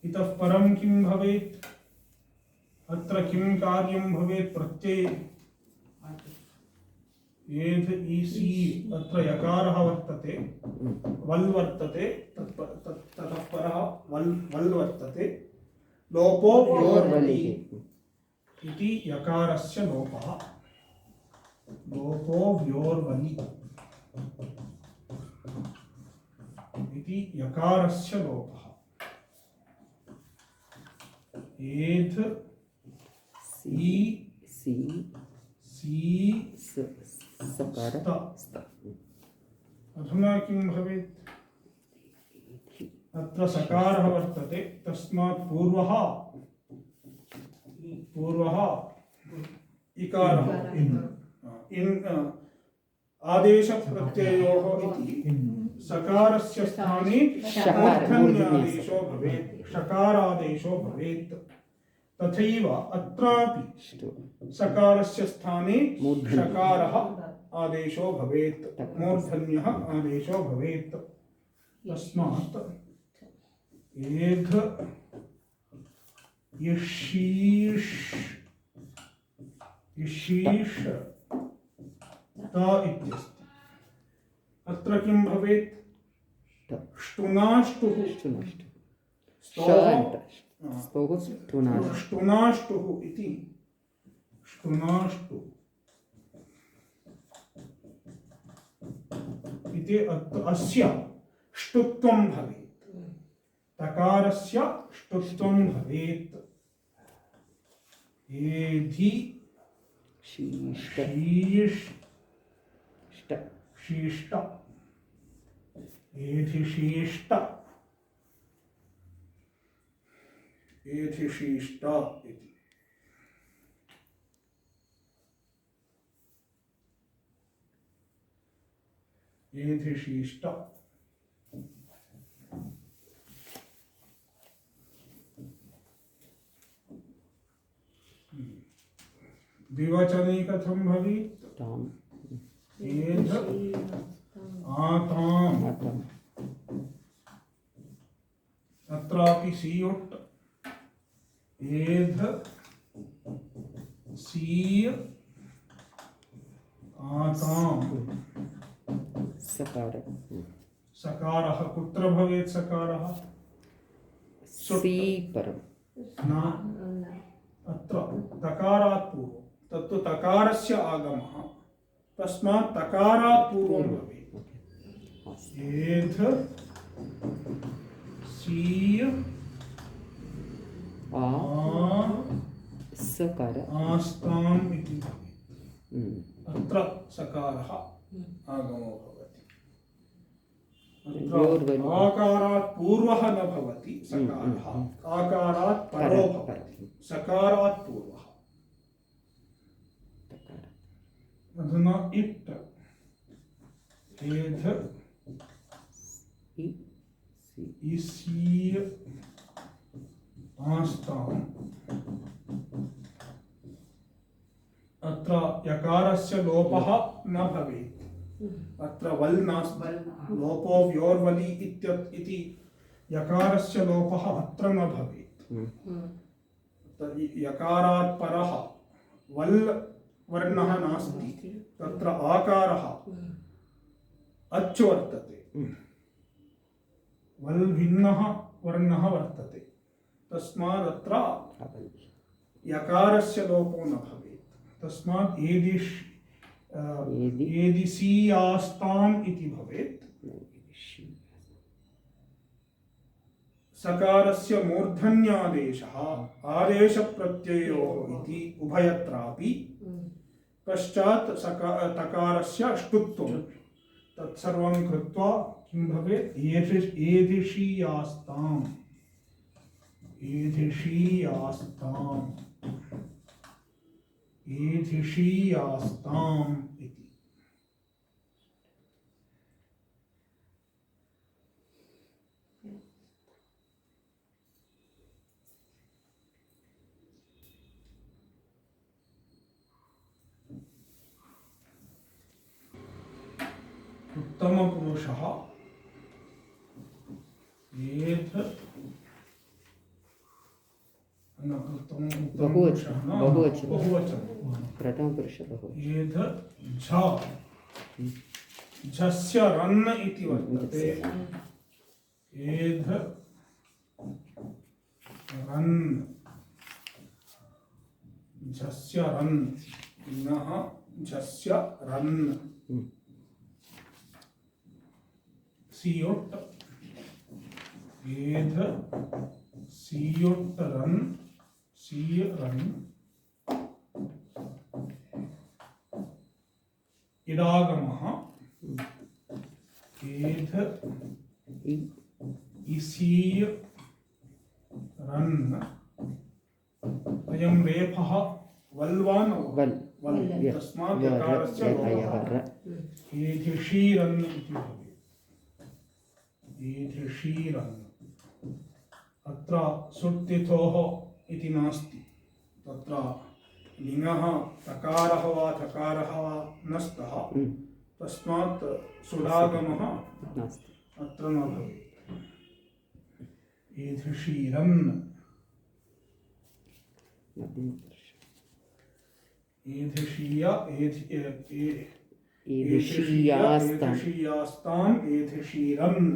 इतः परं किं भवेत्? अत्र किं कार्यं भवेत् प्रत्यये? एध ईसी, अत्र यकारः वर्तते, वल् वर्तते, ततः परः वल् वर्तते। लोपो व्योर्वलिः इति यकारस्य लोपः। लोपो व्योर्वलि इति यकारस्य लोपः। एध अधुना किं भवेत्? अत्र सकारः वर्तते, तस्मात् पूर्वः इकारः। आदेशप्रत्ययोः इति सकारस्य स्थाने मूर्धन्यादेशो भवेत्, षकारादेशो भवेत्। तथैव अत्रापि सकारस्य स्थाने षकारः आदेशो भवेत्, मूर्धन्यः आदेशो भवेत्। तस्मात् एध इशीष त इत्यस्ति। अत्र किं भवेत्? ष्टुनाष्टुः। ष्टुनाष्टुः इति ष्टुनाष्टु इति अस्य ष्टुत्वं भवेत्। तकारस्य ष्टुत्वं भवेत्। एधि शीष्ट एधिशीष्ट एधिशीष्ट इति। एधिशीष्ट द्विवचने कथं भवेत्? ताम् एध आताम्। आताम् अत्रापि सीयुट् एध सीय आताम्। सकार सकारः कुत्र भवेत्? सकारः सी परम् न अत्र तकारात् पूर्वं। तत्तु तकारस्य आगमः, तस्मात् तकारात् पूर्वं भवेत्। एध सीय आ सकार आस्ताम् इति भवेत्। अत्र सकारः आगमो भवति। अत्र आकारात् पूर्वः न भवति सकारः, आकारात् परो भवति, सकारात् पूर्वः। अधुना इट् एध इसीय आस्ताम्। अत्र यकारस्य लोपः न भवेत्। अत्र वल् नास्ति, लोपो व्योर्वलि इति यकारस्य लोपः अत्र न भवेत्। यकारात् परः वल् वर्णः नास्ति, तत्र आकारः अच् वर्तते, वल् भिन्नः वर्णः वर्तते, तस्मात् अत्र यकारस्य लोपो न भवेत्। तस्मात् एदिसीयास्ताम् इति भवेत्। सकारस्य मूर्धन्यादेशः आदेशप्रत्ययोः इति उभयत्रापि। पश्चात् तकारस्य ष्टुत्वं, तत्सर्वं कृत्वा किं भवेत्? एधिषीयास्ताम्, एधिषीयास्ताम्, एधिषीयास्ताम् इति। उत्तमपुरुषः एध बहुवचन प्रथमपुरुष बहुवचन। एध झ, झस्य रन् इति वर्तते। एध रन्, झस्य रन्, नः झस्य रन्। सीयुट् एध सीयुट् रन्, सीय रन्। इडागमः एध इसीय रन्। अयं रेफः वल्वान् वल् तस्मात् यकारस्य लोपः एधिषीरन् इति भवेत्। एधिषीरन्। अत्र सुट्तिथोः इति नास्ति, तत्र लिङ्गः तकारः वा थकारः वा न स्तः, तस्मात् सुडागमः अत्र न भवेत्। एधिषीरन्, एधिषीय एधिषीयास्ताम्, एधिषीरन्।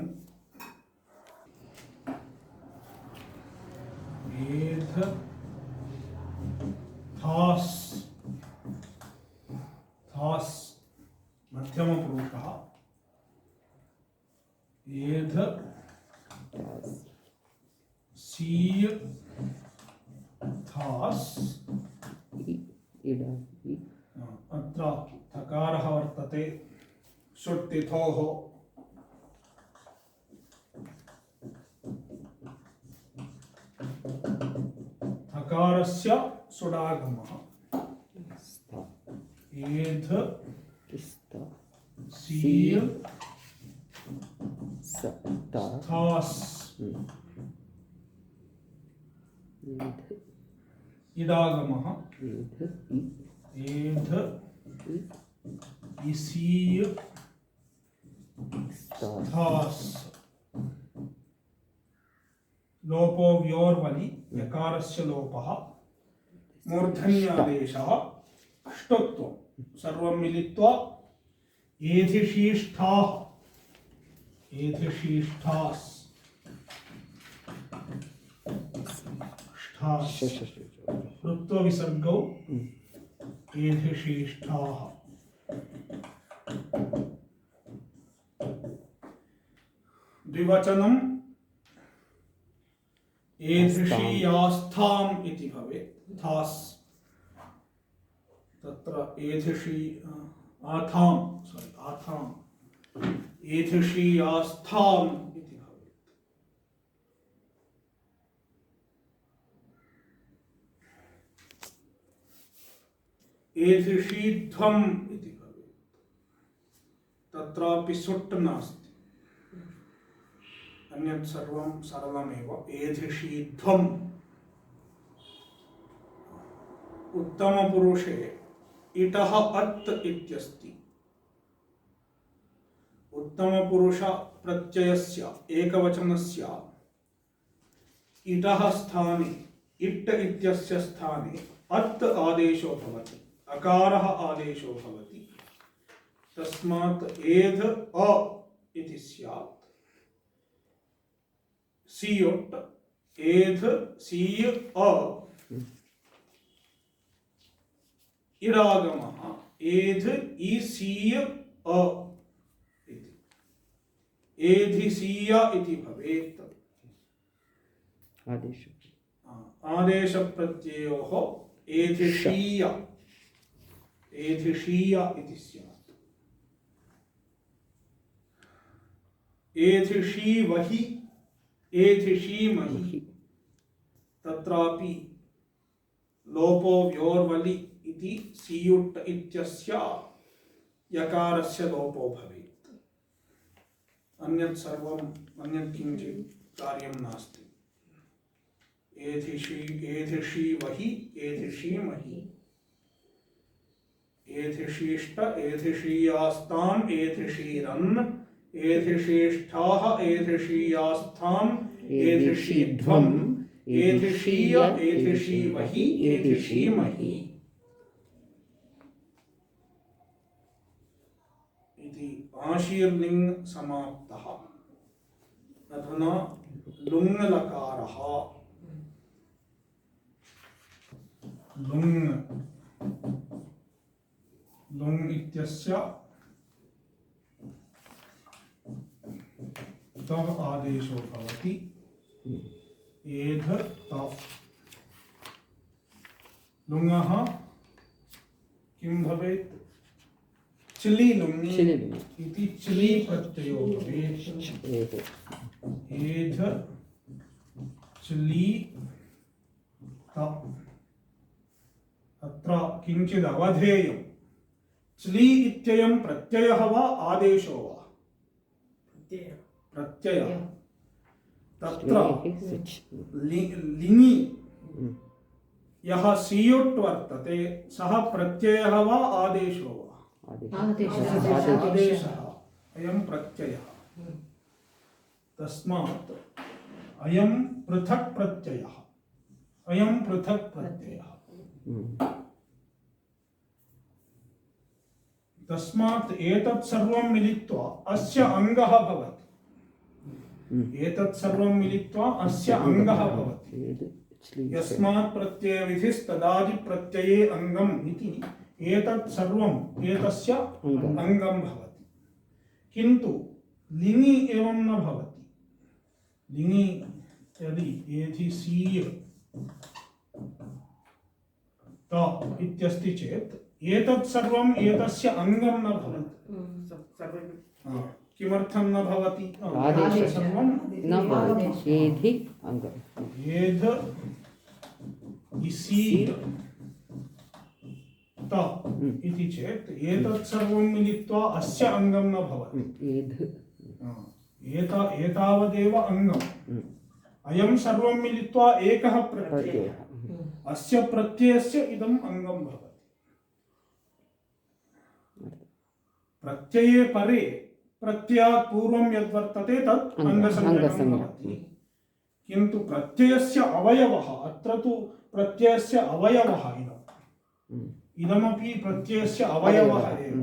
एध थास्, थास् मध्यमपुरुषः। एध सीय थास्। अत्र थकारः वर्तते सुट्तिथोः। थकारस्य सुडागमः एध सीय थास्। इडागमः एध इसीय स्थास लोपो व्योर्वलि यकारस्य लोपः मूर्धन्यादेशः अष्टत्वं सर्वं मिलित्वा एधिशीष्ठाः एधिशीष्ठास् वृत्तविसर्गौ एधिशीष्ठाः द्विवचनम् एधिशीयास्थाम् इति भवेत् थास् तत्र एधिशी आथाम् एधिशीयास्थाम् इति भवेत् एधिशीध्वम् इति भवेत् तत्रापि सुट् नास्ति अन्यत् सर्वं सरलमेव एधिशीध्वम् उत्तमपुरुषे इटः अत् इत्यस्ति उत्तमपुरुष प्रत्ययस्य एकवचनस्य इटः स्थाने इट् इत्यस्य स्थाने अत् आदेशो भवति अकारः आदेशो भवति तस्मात् एध अ इति स्यात् सीयोट् एध सीय अ इडागमः एध ईसीय अ इति एधिसीय इति भवेत् आदेश प्रत्ययोः एधिशीय एधिशीय इति स्यात् एधिशीवहि एधिशीमहि तत्रापि लोपो व्योर्वलि इति सीयुट् इत्यस्य यकारस्य लोपो भवेत् अन्यत् सर्वम् अन्यत् किञ्चित् कार्यं नास्ति एधिशीवहि एधिशीमहि एधिशीष्ट एधिशीयास्ताम् एधिशीरन् एधिशीष्ठाः एधिशीयास्थाम् एधिशीध्वम् एधिशीय एधिशीवहि एधिशीमहि इति आशीर्लिङ् समाप्तः अधुना लुङ् लकारः लुङ् लुङ् इत्यस्य तव आदेशो भवति एध तव लुङः किं भवेत् चिलि लुङि इति चिलि प्रत्ययो भवेत् एध चिलि तव अत्र किञ्चित् अवधेयम् चिलि इत्ययं प्रत्ययः वा आदेशो वा प्रत्ययः तत्र लिङि यः सीयुट् वर्तते सः प्रत्ययः वा आदेशो वा आदेशः अयं प्रत्ययः तस्मात् अयं पृथक् प्रत्ययः अयं पृथक् प्रत्ययः तस्मात् एतत् सर्वं मिलित्वा अस्य अङ्गः भवति एतत् सर्वं मिलित्वा अस्य अङ्गः भवति यस्मात् प्रत्ययविधिस्तदादि प्रत्यये अङ्गम् इति एतत् सर्वम् एतस्य अङ्गं भवति किन्तु लिङि एवं न भवति लिङि यदि एधिसीय त इत्यस्ति चेत् एतत् सर्वम् एतस्य अङ्गं न भवति किमर्थं न भवति सर्वं न भवति एधि अङ्गम् एध इसीय त इति चेत् एतत् सर्वं मिलित्वा अस्य अङ्गं न भवति एतावदेव अङ्गम् अयं सर्वं मिलित्वा एकः प्रत्ययः अस्य प्रत्ययस्य इदम् अङ्गं भवति प्रत्यये परे प्रत्ययात् पूर्वं यद्वर्तते तत् अङ्गसंज्ञकं अङ्गसंज्ञा। भवति। किन्तु प्रत्ययस्य अवयवः अत्र तु प्रत्ययस्य अवयवः इदमपि प्रत्ययस्य अवयवः एव।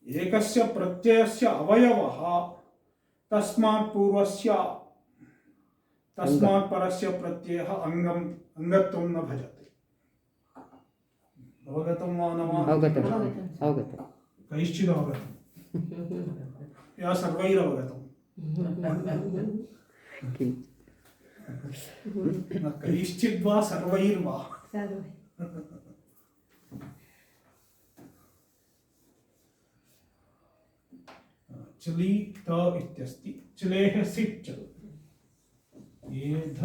एकस्य प्रत्ययस्य अवयवः तस्मात् पूर्वस्य तस्मात् परस्य प्रत्ययः अङ्गत्वं न भजते। अवगतं वा न वा? अवगतं। कैश्चित् अवगतं या सर्वैरवगतं न कैश्चित् वा सर्वैर्वा। चलि त इत्यस्ति। चलेः सिच् एध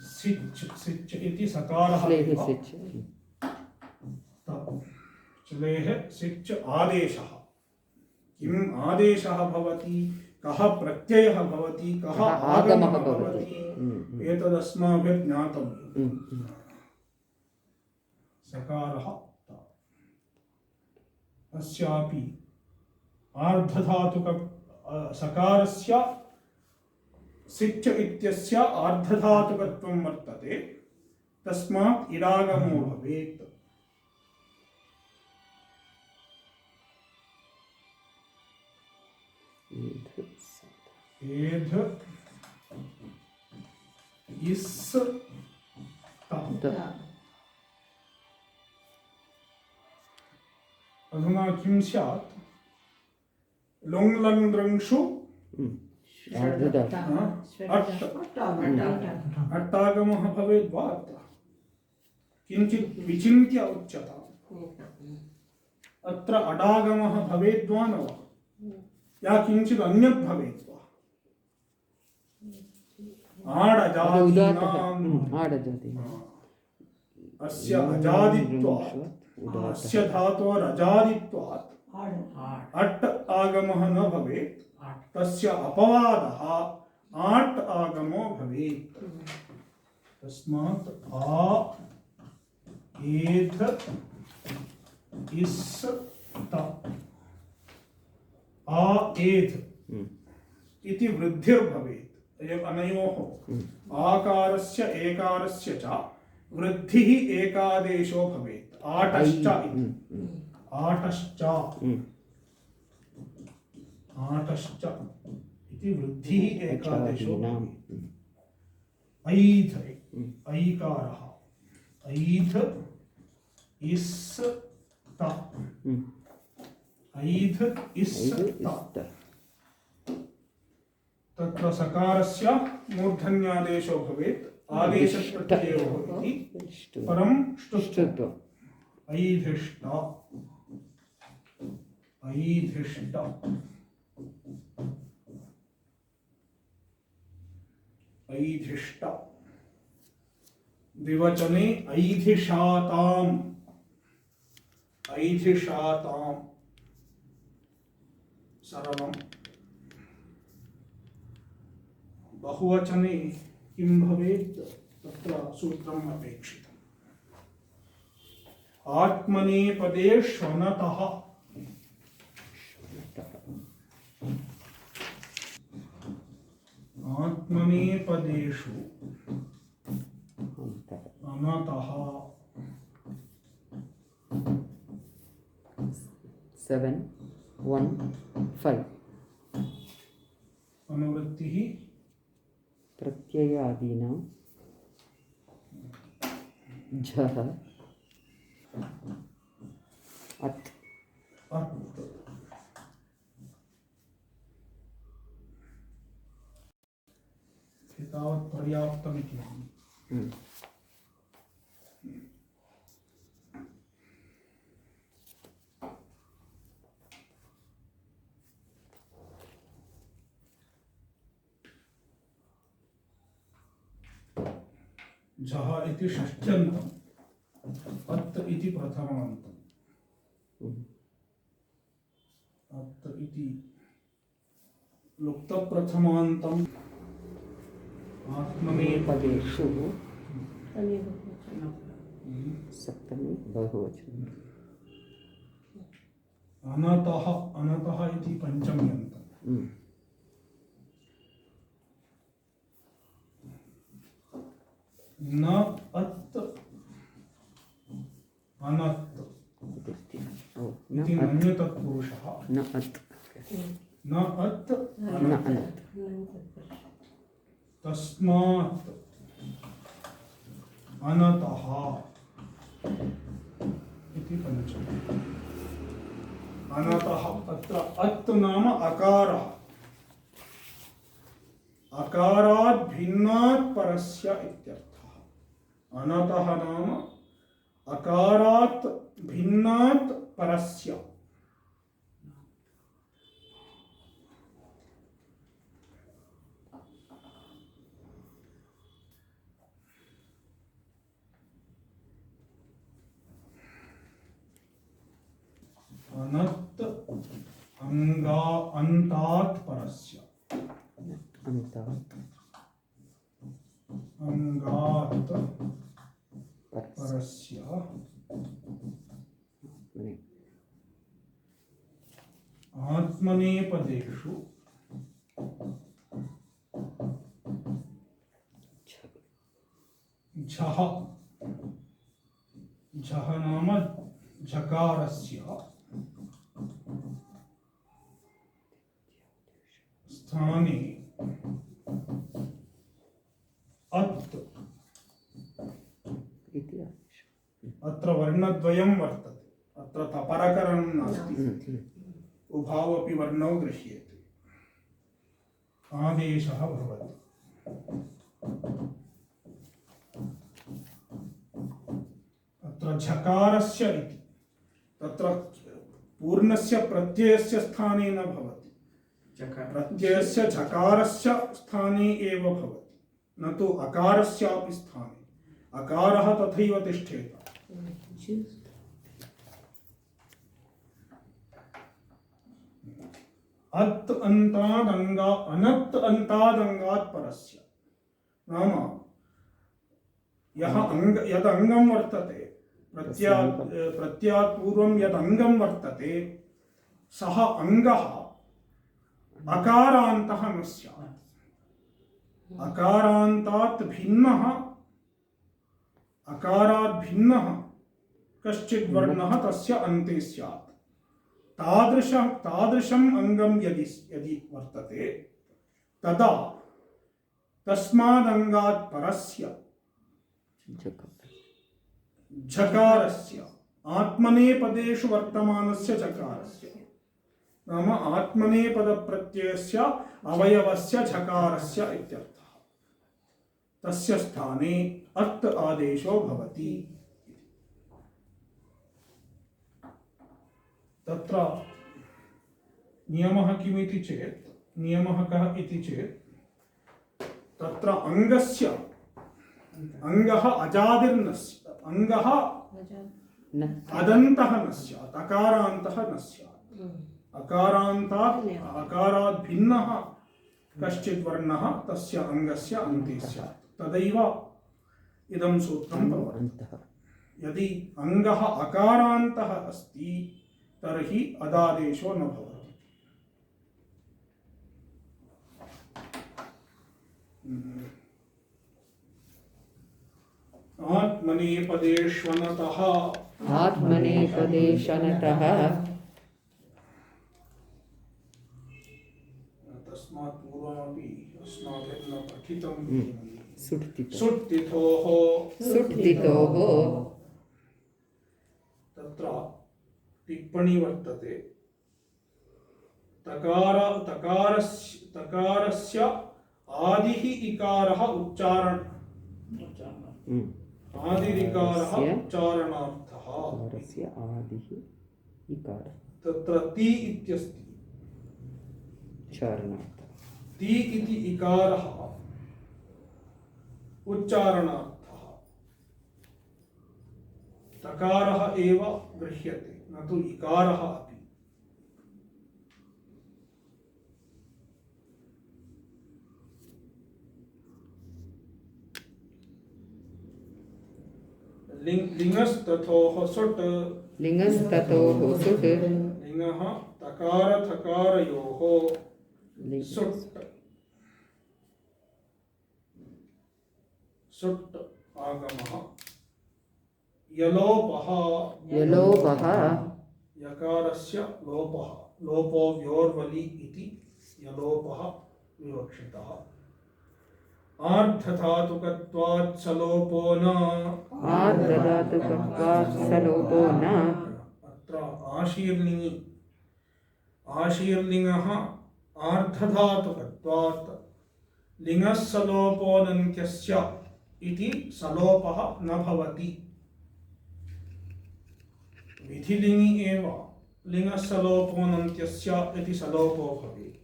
सिच् सिच् इति सकारः एव। चलेः सिच् आदेशः। किम् आदेशः भवति, कः प्रत्ययः भवति, कः आगमः भवति, एतदस्माभिर्ज्ञातव्यम्। सकारः अस्यापि आर्धधातुक सकारस्य सिच् इत्यस्य आर्धधातुकत्वं वर्तते, तस्मात् इडागमो भवेत्। एध इस् त। अधुना किं स्यात्? लुङ् लङ् दृङ्षु अट्टागमः भवेत् वा? किञ्चित् विचिन्त्य उच्यताम्। अत्र अडागमः भवेत् वा न वा? या किञ्चित् अन्यत् भवेत् वा? अस्य अजादित्वात्, अस्य धातोरजादित्वात् अट् आगमः न भवेत्, तस्य अपवादः आट् आगमो भवेत्। तस्मात् आ एध इस् त। आ एध इति वृद्धिर्भवेत्। अनयोः आकारस्य एकारस्य च वृद्धिः एकादेशो भवेत्। आटश्च आटश्च इति वृद्धिः एकादेशो भवेत्। ऐध ऐकारः ऐध इस् त। ऐध इस् त। तत्र सकारस्य मूर्धन्यादेशो भवेत्। आदेशप्रत्ययो इति परं ष्टुत्वम्। ऐधिष्ट ऐधिष्ट ऐधिष्ट। द्विवचने ऐधिषाताम् ऐधिषाताम् सरलम्। बहुवचने किं भवेत्? तत्र सूत्रम् अपेक्षितम्। आत्मनेपदे श्वनतः। आत्मनेपदेषु अनतः। 7 1 5 अनुवृत्तिः प्रत्ययादीनां झः अत् एतावत् पर्याप्तमिति। झः इति षष्ठ्यन्तम्, अत् इति प्रथमान्तम्। अत् इति लुप्तप्रथमान्तम्। आत्मनेपदेषु सप्तमी बहुवचनं। अनतः अनतः इति पञ्चम्यन्तम् न अत् अनत् इति नञ्यतत्पुरुषः न अत् न अत् न अनत् अनत् तस्मात् अनतः इति पञ्चमम् अनतः अत्र अत् नाम अकारः अकारात् भिन्नात् परस्य इत्यर्थः अनतः नाम अकारात् भिन्नात् परस्य अनत् अंगा अन्तात् परस्य अन्तात् अंगात् परस्य आत्मनेपदेषु झः झः नाम झकारस्य स्थाने अत् इति आदेशः अत्र वर्णद्वयं वर्तते अत्र तपरकरणं नास्ति उभावपि वर्णौ गृह्येते आदेशः भवति अत्र झकारस्य इति तत्र पूर्णस्य प्रत्ययस्य स्थाने न भवति प्रत्ययस्य झकारस्य स्थाने एव भवति न तु अकारस्यापि स्थाने अकारः तथैव तिष्ठेत अत् अन्तादंगा अनत् अन्तादंगात् परस्य नाम यः यद् अंगं वर्तते प्रत्यात् पूर्वं यद् अंगं वर्तते सः अंगः अकारान्तः न स्यात् अकारान्तात् भिन्नः अकारात् भिन्नः कश्चित् वर्णः तस्य अन्ते स्यात् तादृशम् अंगं यदि वर्तते तदा तस्मादंगात् परस्य झकारस्य आत्मनेपदेषु वर्तमानस्य झकारस्य नाम आत्मनेपदप्रत्ययस्य अवयवस्य झकारस्य इत्यर्थः तस्य स्थाने अत् आदेशो भवति तत्र नियमः किमिति चेत् नियमः कः इति चेत् तत्र अंगस्य अंगः अजादिर्न अंगः अदन्तः न स्यात् अकारान्तः न स्यात् अकारात् भिन्नः कश्चित् वर्णः तस्य अंगस्य अन्ते स्यात् तदैव इदं सूत्रं भवति यदि अंगः अकारान्तः अस्ति तर्हि अदादेशो न भवति आत्मनेपदेष्वनतः आत्मनेपदेशनतः तस्मात् पूर्वमपि अस्माभिः न पठितं सुट्तितोः तत्र टिप्पणी वर्तते तकारस्य आदिः इकारः आदिरिकारः उच्चारणार्थः आदिः इकारः तत्र ति इत्यस्ति उच्चारणार्थः ति इति इकारः उच्चारणार्थः तकारः एव गृह्यते न तु इकारः अपि लिंगस्तथोः सुट् लिंगस्ततोः सुट् लिंगं लिङः तकारथकारयोः सुट् सुट् आगमः यलोपः यलोपः यकारस्य लोपः लोपो व्योर्वलि इति यलोपः विवक्षितः आर्धधातुकत्वात् सलोपो न आर्धधातुकत्वात् सलोपो न अत्र आशीर्लिङि आशीर्लिङः आर्धधातुकत्वात् लिङः सलोपोऽनन्त्यस्य इति सलोपः न भवति विधिलिङि एव लिङः सलोपोऽनन्त्यस्य इति सलोपो भवेत्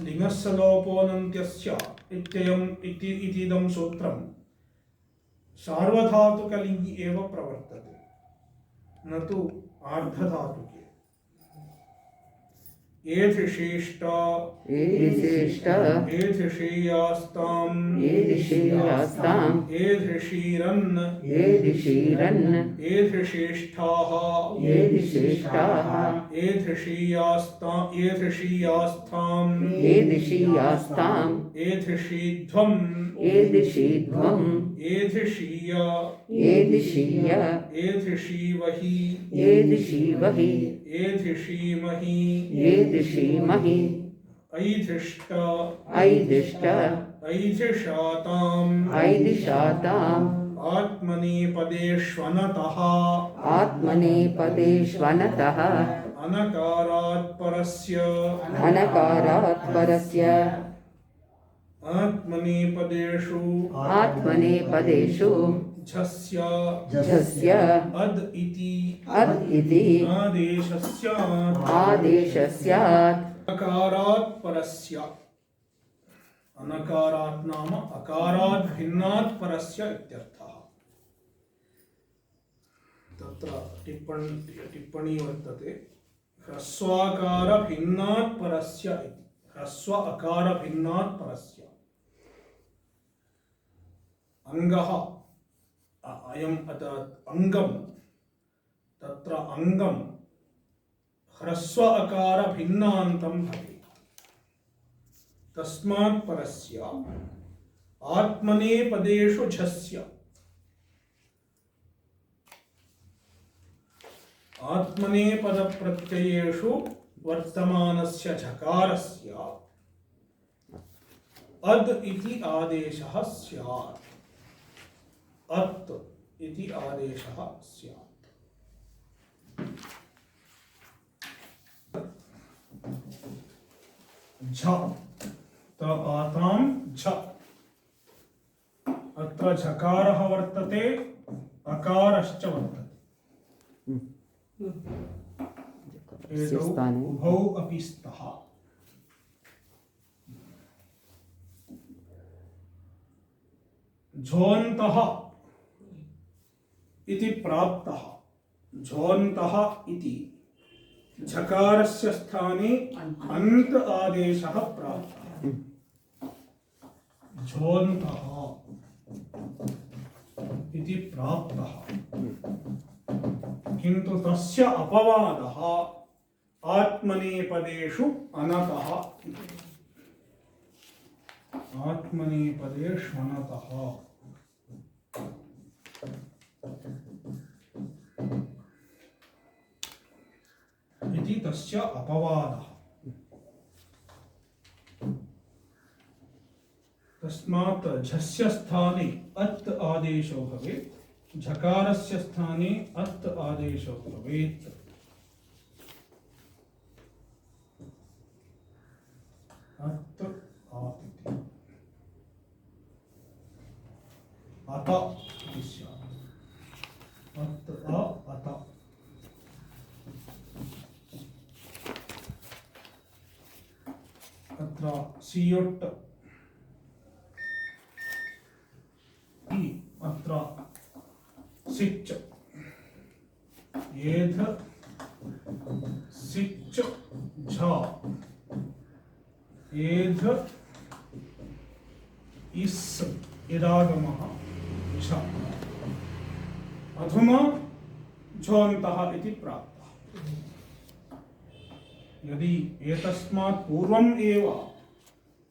लिङः सलोपोऽनन्त्यस्य इतीदं सूत्रं सार्वधातुकलिङि एव प्रवर्तते न तु आर्धधातुके एधिशिष्ट एधिशिष्ट एधिशीयास्ताम् एधिशीयास्ताम् एधिशीरन् एधिशीरन् एधिशिष्ठाः एधिशिष्टाः एधिशीयास्ताम् एधिशीयास्ताम् एधिशीध्वम् एधिशीध्वम् एधिशीय एधिशीय एधिशीवहि एधिशीवहि एधिशीमहि एधिशीमहि ऐधिष्ट ऐदिष्ट ऐधिषाताम् ऐदिशाताम् आत्मनेपदेष्वनतः आत्मनेपदेष्वनतः अनकारात् परस्य अनकारात् परस्य आत्मनेपदेषु आत्मनेपदेषु झस्य झस्य अद् इति अद् इति आदेशस्यात् अकारात् परस्य अनकारात् नाम अकारात् भिन्नात् परस्य इत्यर्थः तत्र टिप्पणी वर्तते ह्रस्वाकार भिन्नात् परस्य इति ह्रस्व अकार भिन्नात् परस्य अंगः अयम् अंगम तत्र अंगम ह्रस्व अकार भिन्नान्तं भवेत् तस्मात् परस्य आत्मनेपदेषु झस्य आत्मनेपद प्रत्ययेषु वर्तमानस्य झकारस्य अद् इति आदेशः स्यात् अत् इति आदेशः स्यात् झ त आतां झ अत्र झकारः वर्तते अकारश्च वर्तते एतौ उभौ अपि स्तः झोन्तः इति प्राप्तः झोन्तः इति झकारस्य स्थाने अन्त आदेशः प्राप्तः झोन्तः इति प्राप्तः किन्तु तस्य अपवादः आत्मनेपदेषु अनतः आत्मनेपदेषु अनतः इति तस्य अपवादः तस्मात् झस्य स्थाने अत् आदेशो भवेत् झकारस्य स्थाने अत् आदेशो भवेत् अत् आतिथि अत इति स्यात् अत् अत अत्र सियुट् इ अत्र सिच् एध सिच् झ एध इस् इदागमः झ अधुना झोन्तः इति प्राप्तः यदि एतस्मात् पूर्वम् एव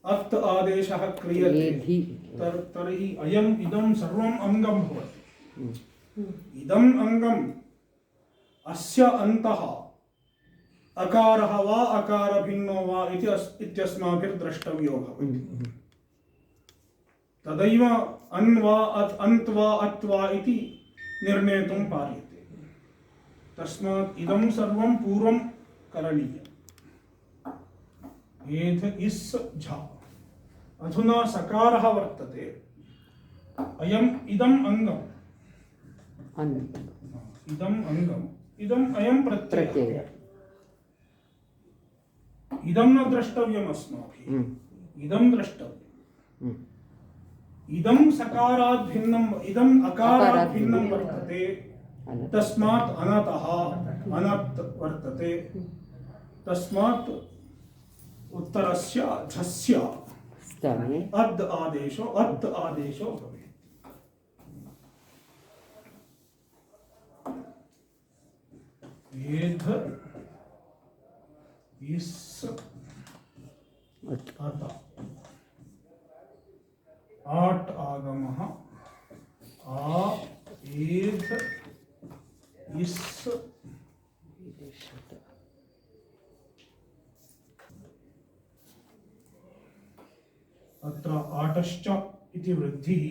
अत् आदेशः क्रियते एधि तर्हि अयम् इदं सर्वम् अङ्गं भवति। इदम् अङ्गम् अस्य अन्तः अकारः वा अकारभिन्नो वा इत्यस्माभिः द्रष्टव्यो भवति। तदैव अन् वा अन्त् वा अत् वा इति निर्णेतुं पार्यते। तस्मात् इदं सर्वं पूर्वं करणीयम्। एध इस् झ अधुना सकारः वर्तते। अयम् इदम् अङ्गम् इदम् अङ्गम् इदम् अयं प्रत्ययः। प्रत्यय इदं न द्रष्टव्यम् अस्माभिः, इदं द्रष्टव्यम्। इदं सकारात् भिन्नं इदम् अकारात् भिन्नं वर्तते। तस्मात् अनतः अनत् वर्तते। तस्मात् उत्तरस्य झस्य स्थाने अत् आदेशो भवेत्। एध इस् अत आट् आगमः आ एध इस् अत्र आटश्च इति वृद्धिः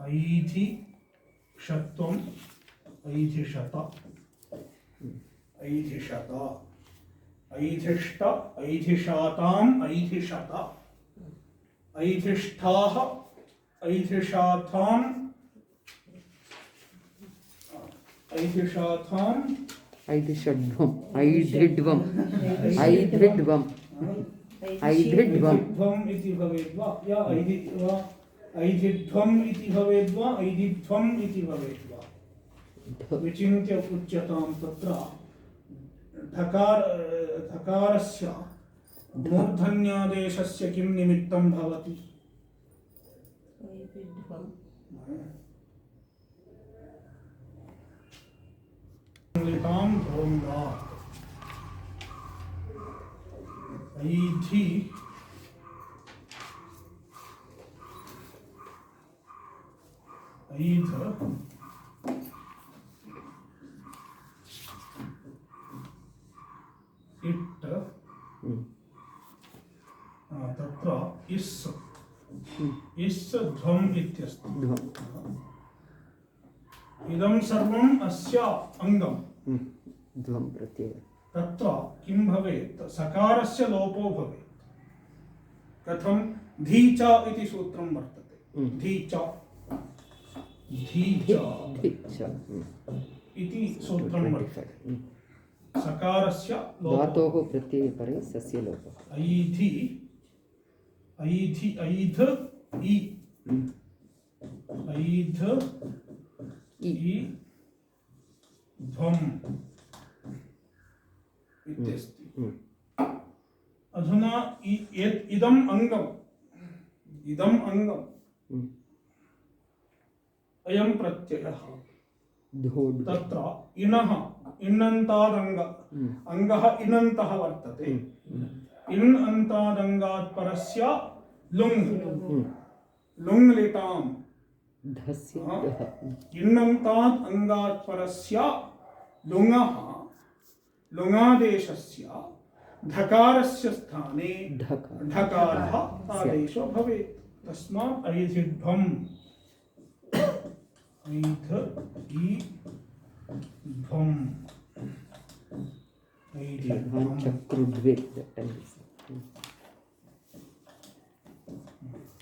ऐधि षत्वम् ऐधिषत ऐधिषत ऐधिष्ट ऐधिषाताम् ऐधिषत ऐधिष्ठाः ऐधिषाथाम् ऐधिषाथाम् ऐधिषड्वम् ऐधिड्वम् ऐधिड्वम् ऐधिड्वम् इति भवेत् वा या ऐधिध्वम् इति भवेत् वा ऐधिध्वम् इति भवेत् वा विचिन्त्य उच्यतां। तत्र धकारस्य मूर्धन्यादेशस्य किं निमित्तं भवति? ऐधि ऐध इट् तत्र इस् ध्वम् इत्यस्ति। इदं सर्वम् अस्य अङ्गम्। ध्वम् प्रत्यय तत्र किं भवेत्? सकारस्य लोपो भवेत्। कथं? धी च इति सूत्रं वर्तते। धी च इति सूत्रं वर्तते। सकारस्य धातोः प्रत्यये परे सस्य लोपः। ऐधि ऐधि ऐध इ ऐध इ ध्वम् इत्यस्ति। अधुना इदम् अङ्गम् अयं प्रत्ययः। तत्र इणः इण्णन्तादङ्ग अङ्गः इणन्तः वर्तते। इण् अन्तादङ्गात् परस्य लुङ् लिटाम् इण्णन्तात् अङ्गात् परस्य लुङः लुङादेशस्य ढकारस्य स्थाने ढकारः आदेशो भवेत्। तस्मात् ऐधिध्वम् ऐध इ ध्वम् चक्रुद्वे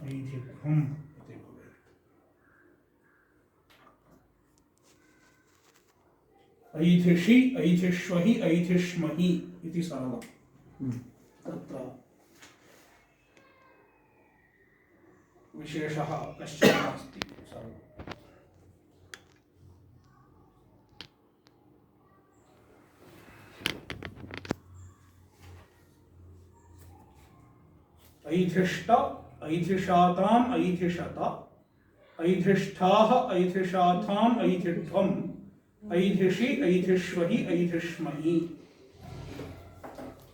ऐधिध्वम् इति भवेत्। ऐधिषि ऐधिष्वहि ऐधिष्महि इति सरलम्। तत्र विशेषः कश्चन नास्ति, सरलम्। ऐधिष्ट ऐधिषाताम् ऐधिषत ऐधिष्ठाः ऐधिषाथाम् ऐधिध्वम् ऐधिषि ऐधिष्वहि ऐधिष्महि।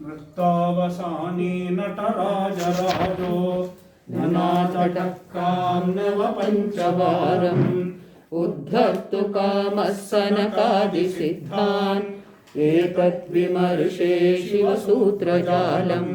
नृत्तावसाने नटराजराजो ननातटक्कान्नवपञ्चवारम् उद्धर्तु कामः सनकादिसिद्धान् एतद्विमर्शे शिवसूत्रजालम्